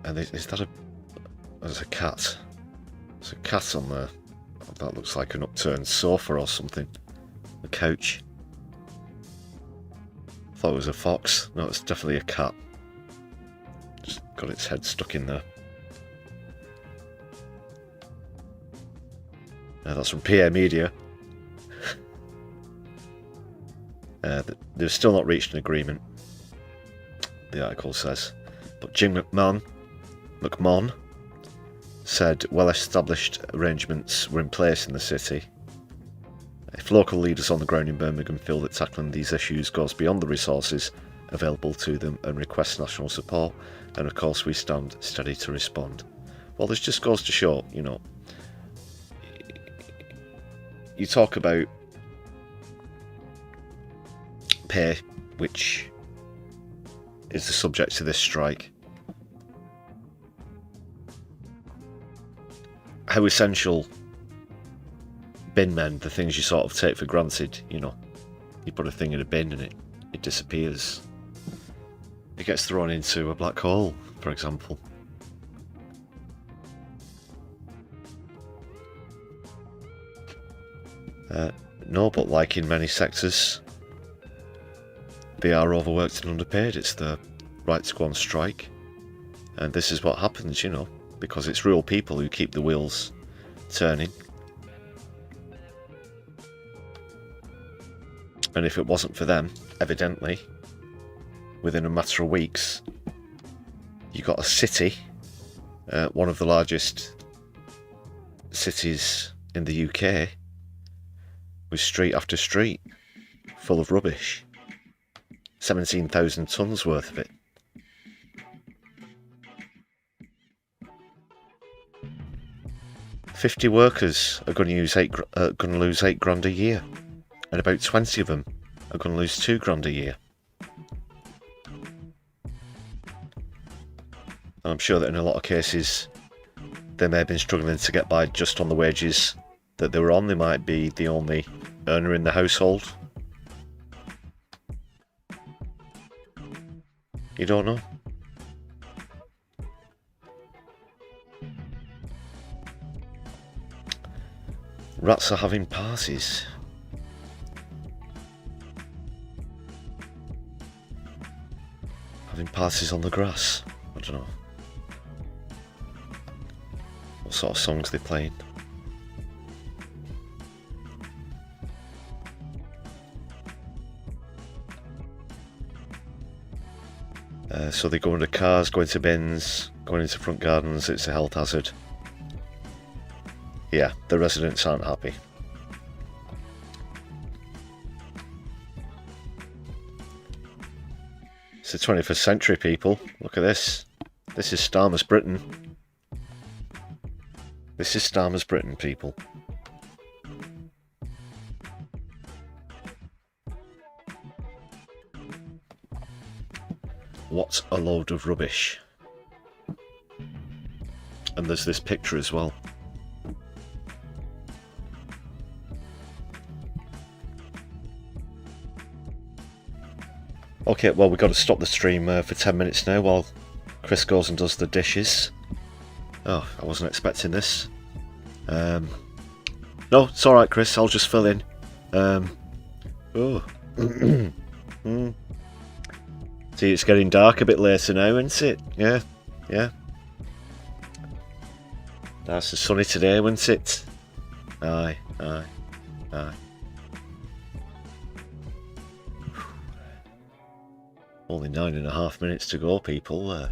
And is that there's a cat. There's a cat on there. That looks like an upturned sofa or something. A couch. I thought it was a fox. No, it's definitely a cat. Just got its head stuck in there. That's from PA Media. They've still not reached an agreement, the article says. But Jim McMahon said well-established arrangements were in place in the city. If local leaders on the ground in Birmingham feel that tackling these issues goes beyond the resources available to them and request national support, then of course we stand steady to respond. Well, this just goes to show, you know, you talk about pay, which is the subject of this strike. How essential bin men, the things you sort of take for granted, you know, you put a thing in a bin and it disappears. It gets thrown into a black hole, for example. No, but like in many sectors, they are overworked and underpaid. It's the right to go on strike. And this is what happens, you know, because it's real people who keep the wheels turning. And if it wasn't for them, evidently, within a matter of weeks, you got a city, one of the largest cities in the UK, with street after street full of rubbish. 17,000 tonnes worth of it. 50 workers are going to lose £8 a year, and about 20 of them are going to lose £2 a year. And I'm sure that in a lot of cases, they may have been struggling to get by just on the wages that they were on. They might be the only earner in the household. You don't know. Rats are having parties. Having parties on the grass. I don't know. What sort of songs they're playing. So they go into cars, go into bins, going into front gardens. It's a health hazard. Yeah, the residents aren't happy. It's the 21st century, people. Look at this. This is Starmer's Britain. This is Starmer's Britain, people. What a load of rubbish. And there's this picture as well. Okay, well, we've got to stop the stream for 10 minutes now while Chris goes and does the dishes. Oh, I wasn't expecting this. No, it's alright, Chris, I'll just fill in. Oh. See, it's getting dark a bit later now, isn't it? Yeah, yeah. Nice and sunny today, wasn't it? Aye, aye, aye. Only 9.5 minutes to go, people.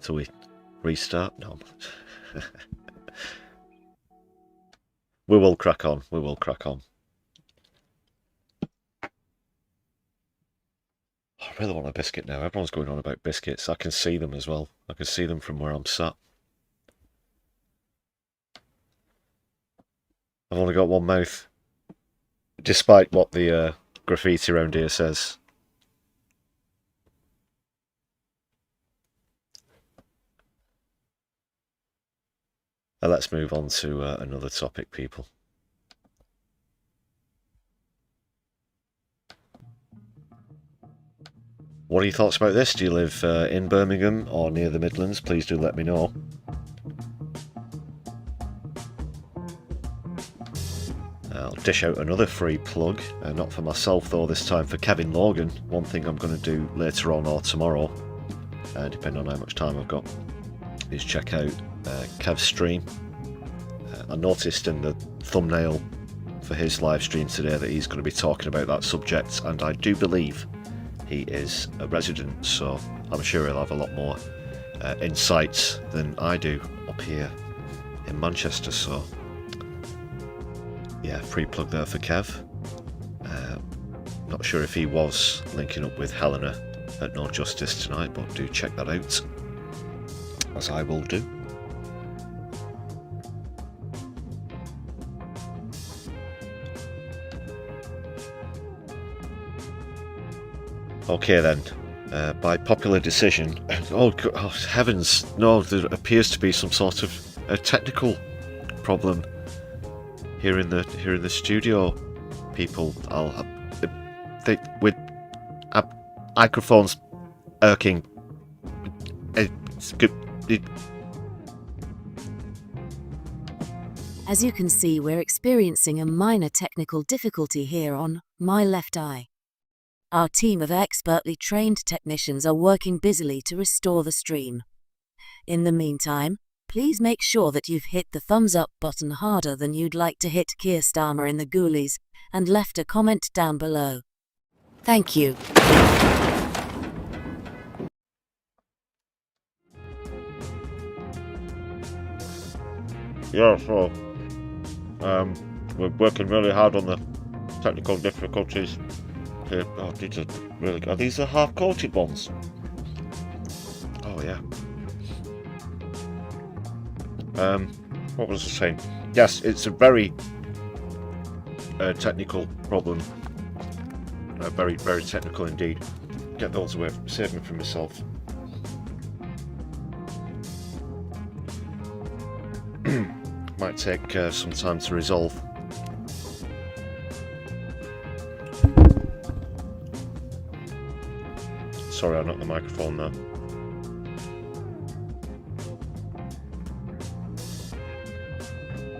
Till we restart. No. We will crack on. We will crack on. I really want a biscuit now. Everyone's going on about biscuits. I can see them as well. I can see them from where I'm sat. I've only got one mouth. Despite what the graffiti around here says. Let's move on to another topic, people. What are your thoughts about this? Do you live in Birmingham or near the Midlands? Please do let me know. I'll dish out another free plug, not for myself though, this time for Kevin Logan. One thing I'm going to do later on or tomorrow, depending on how much time I've got, is check out Kev's stream. I noticed in the thumbnail for his live stream today that he's going to be talking about that subject, and I do believe he is a resident, so I'm sure he'll have a lot more insights than I do up here in Manchester. So yeah, free plug there for Kev. Not sure if he was linking up with Helena at No Justice tonight, but do check that out, as I will do. Okay then, by popular decision. Oh heavens, no! There appears to be some sort of a technical problem here in the studio. People, with microphones irking. It's good. As you can see, we're experiencing a minor technical difficulty here on my left eye. Our team of expertly trained technicians are working busily to restore the stream. In the meantime, please make sure that you've hit the thumbs up button harder than you'd like to hit Keir Starmer in the Ghoulies, and left a comment down below. Thank you. Yeah, so we're working really hard on the technical difficulties. Oh, these are really good. These are half-coated ones. Oh yeah. what was I saying? Yes, it's a very technical problem. Very, very technical indeed. Get those away, save them for myself. Might take some time to resolve. Sorry, I knocked the microphone there.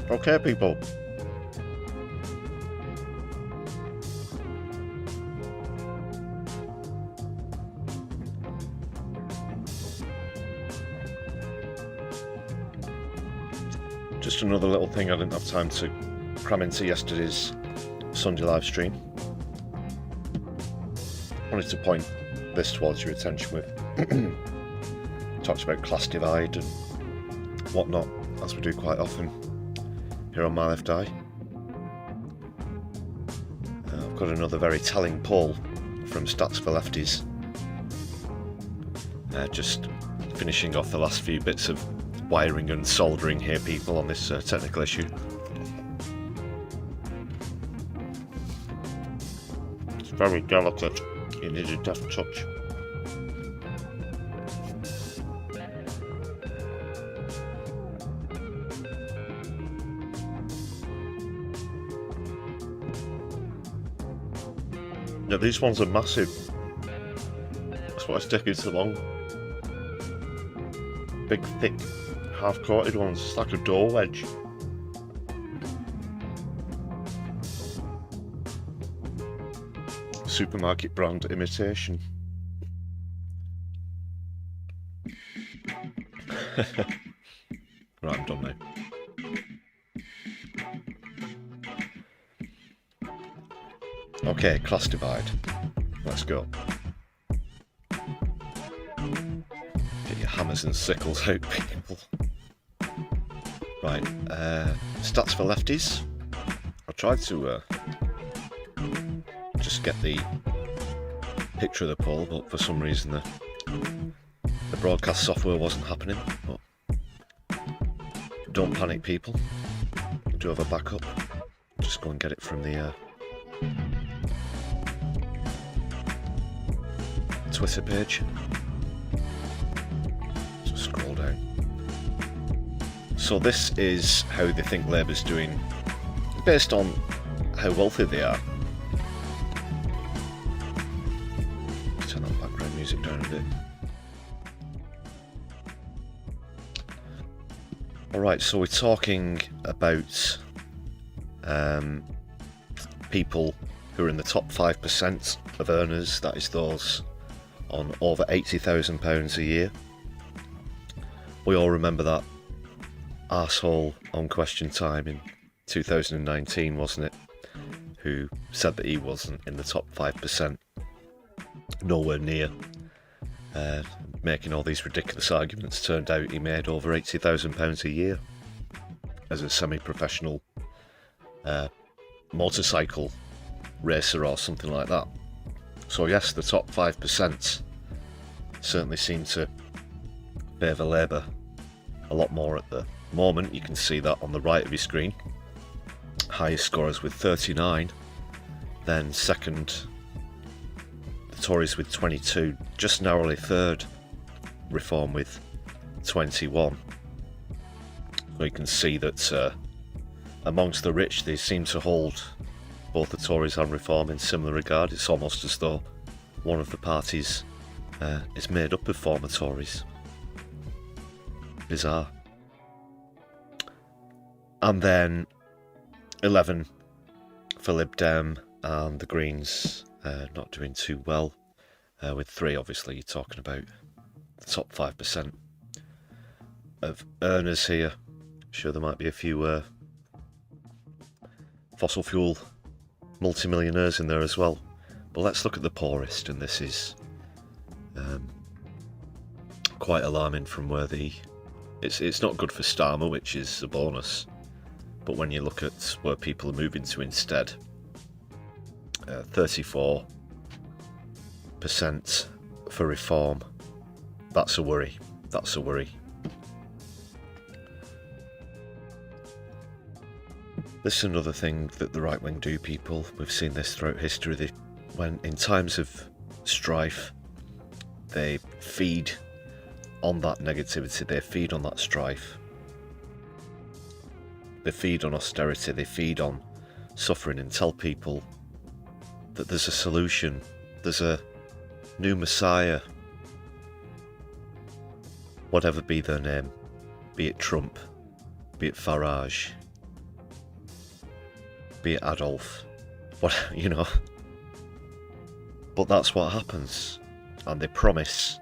Okay, people. Just another little thing I didn't have time to cram into yesterday's Sunday live stream. Wanted to point this towards your attention with talks about class divide and whatnot, as we do quite often here on My Left Eye. I've got another very telling poll from Stats for Lefties. Just finishing off the last few bits of wiring and soldering here, people, on this technical issue. It's very delicate. You need a deft touch. Yeah, these ones are massive. That's why it's taking so long. Big, thick, half-coated ones. It's like a door wedge. Supermarket brand imitation. Right, I'm done now. Okay, class divide. Let's go. Get your hammers and sickles out, people. Right, stats for lefties. I tried to just get the picture of the poll, but for some reason the broadcast software wasn't happening. But don't panic, people. I do have a backup. Just go and get it from the Twitter page. Just scroll down. So this is how they think Labour's doing based on how wealthy they are. Turn that background music down a bit. Alright, so we're talking about people who are in the top 5% of earners, that is those on over £80,000 a year. We all remember that arsehole on Question Time in 2019, wasn't it? Who said that he wasn't in the top 5%. Nowhere near. Making all these ridiculous arguments. Turned out he made over £80,000 a year as a semi-professional motorcycle racer or something like that. So yes, the top 5% certainly seem to favour Labour a lot more at the moment. You can see that on the right of your screen. Highest scorers with 39, then second the Tories with 22, just narrowly third Reform with 21. So you can see that amongst the rich they seem to hold both the Tories and Reform in similar regard. It's almost as though one of the parties is made up of former Tories. Bizarre. And then 11 for Lib Dem, and the Greens not doing too well. With 3, obviously, you're talking about the top 5% of earners here. I'm sure there might be a few fossil fuel multimillionaires in there as well. But let's look at the poorest, and this is quite alarming from where it's not good for Starmer, which is a bonus. But when you look at where people are moving to instead, 34% for Reform. That's a worry. That's a worry. This is another thing that the right wing do, people. We've seen this throughout history. When in times of strife, they feed on that negativity, they feed on that strife. They feed on austerity, they feed on suffering and tell people that there's a solution, there's a new Messiah, whatever be their name, be it Trump, be it Farage, be it Adolf, what, you know. But that's what happens, and they promise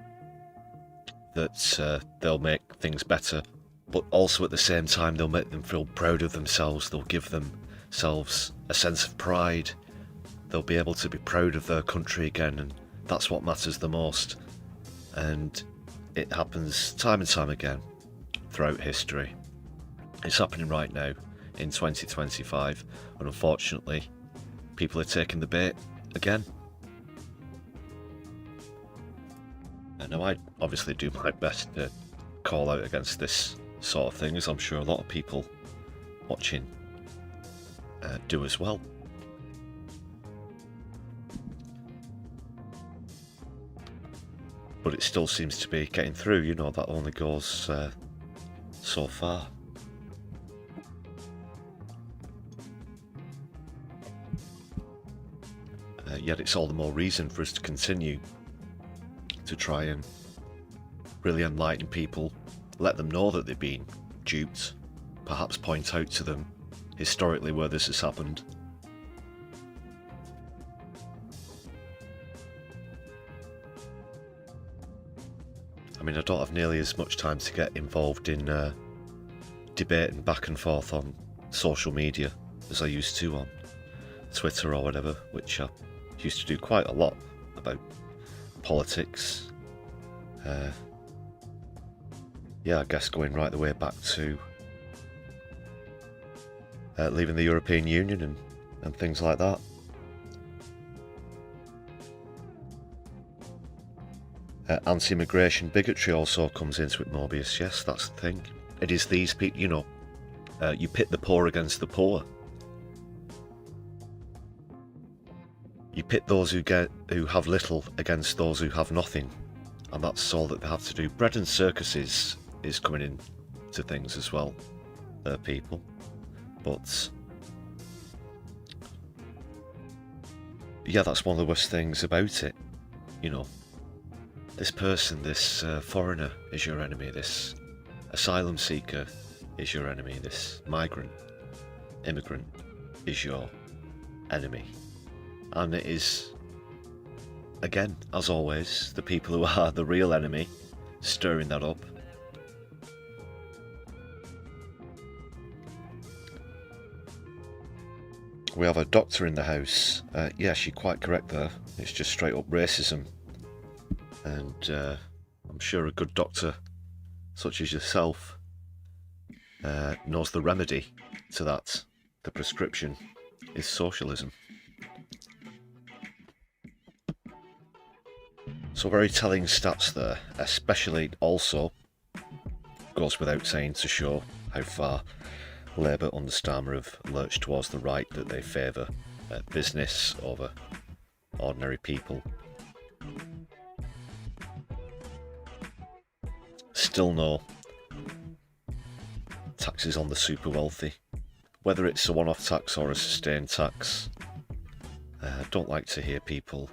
that they'll make things better, but also at the same time they'll make them feel proud of themselves, they'll give themselves a sense of pride, they'll be able to be proud of their country again, and that's what matters the most. And it happens time and time again throughout history. It's happening right now in 2025, and unfortunately people are taking the bait again. Now I obviously do my best to call out against this sort of thing, as I'm sure a lot of people watching do as well. But it still seems to be getting through, you know, that only goes so far. Yet it's all the more reason for us to continue to try and really enlighten people, let them know that they've been duped, perhaps point out to them historically where this has happened. I mean, I don't have nearly as much time to get involved in debating back and forth on social media as I used to on Twitter or whatever, which I used to do quite a lot about politics. Yeah, I guess going right the way back to leaving the European Union and things like that. Anti-immigration bigotry also comes into it, Mobius. Yes, that's the thing. It is these people, you know, you pit the poor against the poor. You pit those who have little against those who have nothing, and that's all that they have to do. Bread and circuses is coming into things as well, people. But yeah, that's one of the worst things about it. You know, this person, this foreigner is your enemy. This asylum seeker is your enemy. This migrant, immigrant is your enemy. And it is, again, as always, the people who are the real enemy stirring that up. We have a doctor in the house. Yeah, she's quite correct there. It's just straight up racism. And I'm sure a good doctor, such as yourself, knows the remedy to that. The prescription is socialism. So very telling stats there, especially also, goes without saying to show how far Labour under Starmer have lurched towards the right, that they favour business over ordinary people. Still no taxes on the super wealthy. Whether it's a one-off tax or a sustained tax, I don't like to hear people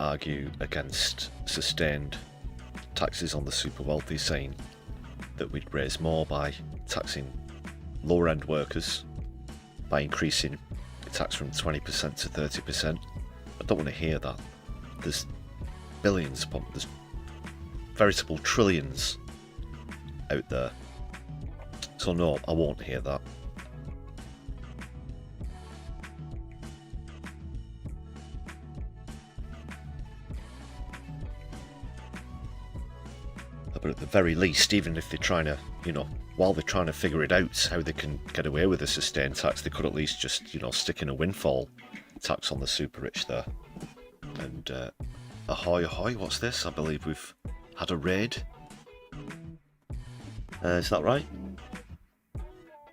argue against sustained taxes on the super wealthy, saying that we'd raise more by taxing lower end workers, by increasing the tax from 20% to 30%. I don't want to hear that. There's billions upon, there's veritable trillions out there. So no, I won't hear that. But at the very least, even if they're trying to, you know, while they're trying to figure it out how they can get away with a sustained tax, they could at least just, you know, stick in a windfall tax on the super rich there. And ahoy ahoy, what's this? I believe we've had a raid. Is that right?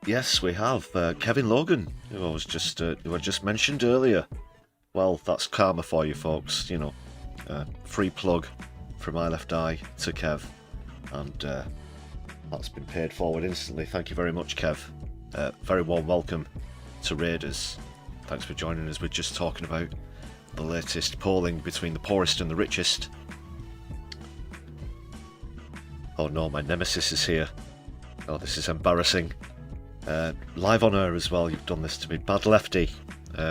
Yes, we have Kevin Logan, who I just mentioned earlier. Well, that's karma for you folks, you know. Free plug from My Left Eye to Kev, and that's been paid forward instantly. Thank you very much, Kev. Very warm welcome to Raiders. Thanks for joining us. We're just talking about the latest polling between the poorest and the richest. Oh no, my nemesis is here. Oh, this is embarrassing. Live on air as well, you've done this to me. Bad Lefty,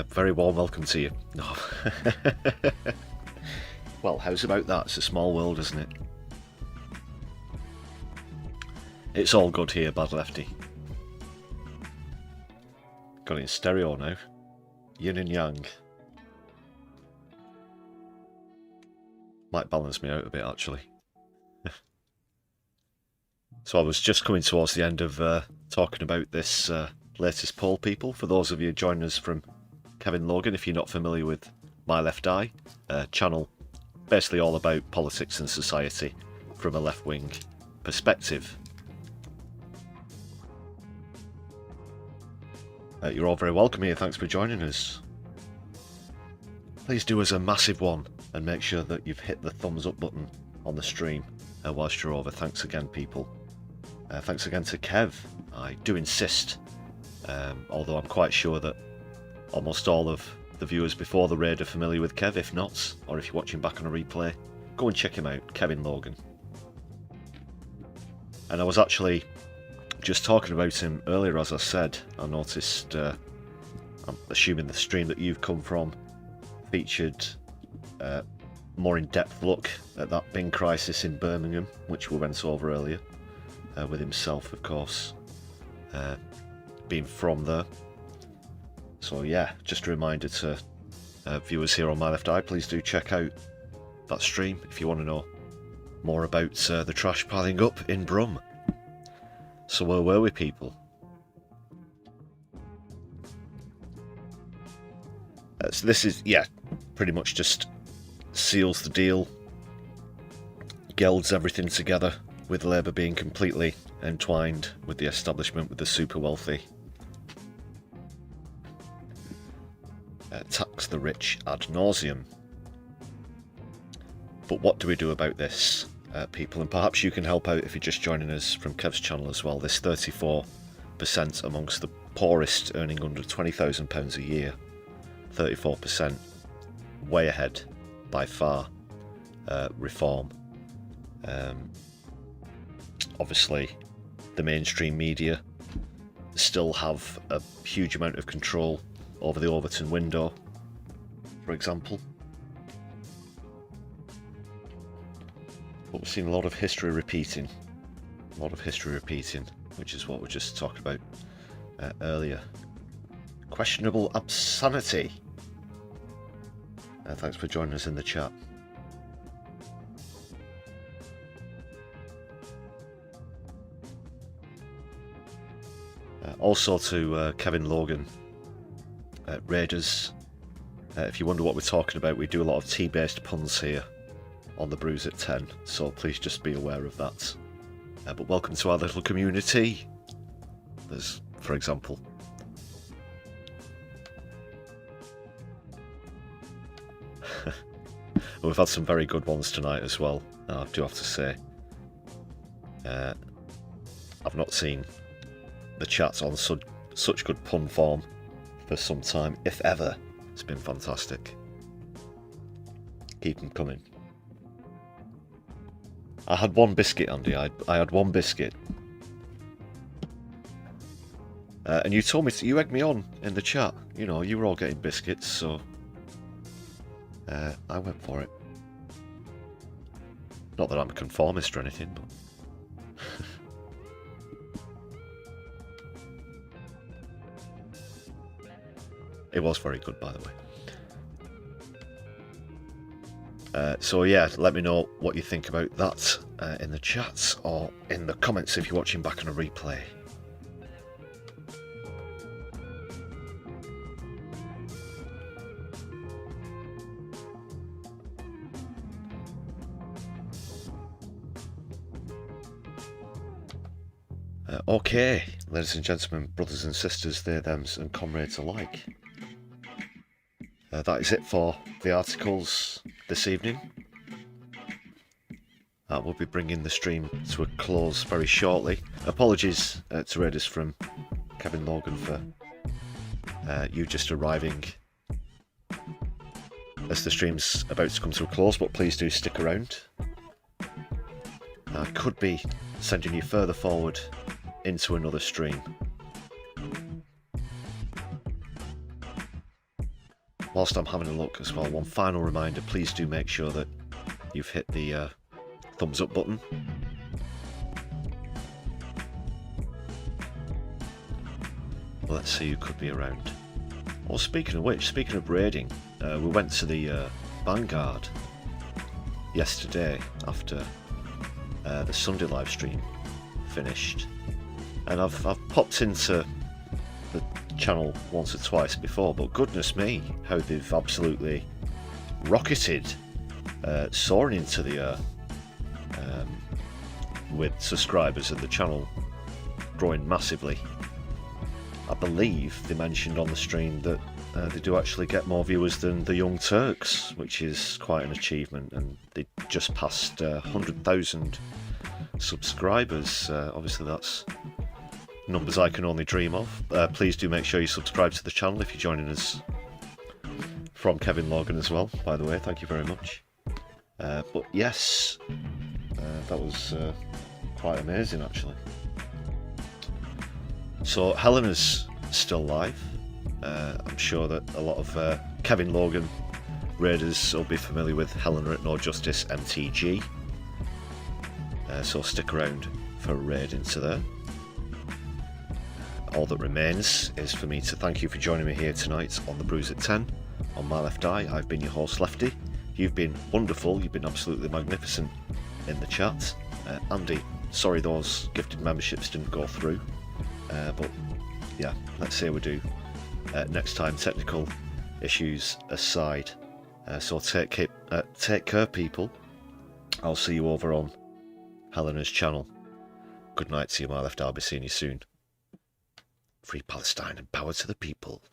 very warm welcome to you. No. Well, how's about that? It's a small world, isn't it? It's all good here, Bad Lefty. Got it in stereo now. Yin and yang. Might balance me out a bit, actually. So I was just coming towards the end of talking about this latest poll, people. For those of you joining us from Kevin Logan, if you're not familiar with My Left Eye, channel basically all about politics and society from a left-wing perspective. You're all very welcome here. Thanks for joining us. Please do us a massive one and make sure that you've hit the thumbs up button on the stream whilst you're over. Thanks again, people. Thanks again to Kev. I do insist, although I'm quite sure that almost all of the viewers before the raid are familiar with Kev. If not, or if you're watching back on a replay, go and check him out, Kevin Logan. And I was actually just talking about him earlier, as I said. I noticed, I'm assuming the stream that you've come from featured more in-depth look at that bin crisis in Birmingham, which we went over earlier, with himself, of course, being from there. So yeah, just a reminder to viewers here on My Left Eye, please do check out that stream if you want to know more about the trash piling up in Brum. So where were we, people? So this is, yeah, pretty much just seals the deal, gelds everything together, with Labour being completely entwined with the establishment, with the super wealthy. Tax the rich ad nauseum. But what do we do about this, people? And perhaps you can help out if you're just joining us from Kev's channel as well. This 34% amongst the poorest earning under £20,000 a year. 34%, way ahead by far. Reform. Obviously, the mainstream media still have a huge amount of control over the Overton window, for example. But we've seen a lot of history repeating. Which is what we just talked about earlier. Questionable obscenity. Thanks for joining us in the chat. Also to Kevin Logan, Raiders, if you wonder what we're talking about, we do a lot of tea-based puns here on the Brews at 10, so please just be aware of that. But welcome to our little community. There's, for example, we've had some very good ones tonight as well, I do have to say. I've not seen the chats on such good pun form for some time, if ever. It's been fantastic. Keep them coming. I had one biscuit, Andy. I had one biscuit. And you told me, you egged me on in the chat. You know, you were all getting biscuits, so I went for it. Not that I'm a conformist or anything, but it was very good, by the way. So yeah, let me know what you think about that in the chats or in the comments if you're watching back on a replay. Okay, Ladies and gentlemen, brothers and sisters, they, thems and comrades alike. That is it for the articles this evening. We'll be bringing the stream to a close very shortly. Apologies to readers from Kevin Logan for you just arriving as the stream's about to come to a close, but please do stick around. I could be sending you further forward into another stream. Whilst I'm having a look as well, one final reminder, please do make sure that you've hit the thumbs up button. Let's see who could be around. Well, speaking of which, speaking of raiding, we went to the Vanguard yesterday after the Sunday live stream finished, and I've popped into the channel once or twice before, but goodness me, how they've absolutely rocketed, soaring into the air, with subscribers and the channel growing massively. I believe they mentioned on the stream that they do actually get more viewers than the Young Turks, which is quite an achievement, and they just passed 100,000 subscribers. Obviously that's numbers I can only dream of. Please do make sure you subscribe to the channel if you're joining us from Kevin Logan as well, by the way, thank you very much. But yes, that was quite amazing actually. So Helena's still live. I'm sure that a lot of Kevin Logan raiders will be familiar with Helena at No Justice MTG. So stick around for a raid into there. All that remains is for me to thank you for joining me here tonight on the Brews at 10 on My Left Eye. I've been your host Lefty. You've been wonderful, you've been absolutely magnificent in the chat. Andy, sorry those gifted memberships didn't go through. But yeah, let's see how we do next time, technical issues aside. So take care people. I'll see you over on Helena's channel. Good night to you, My Left. I'll be seeing you soon. Free Palestine and power to the people.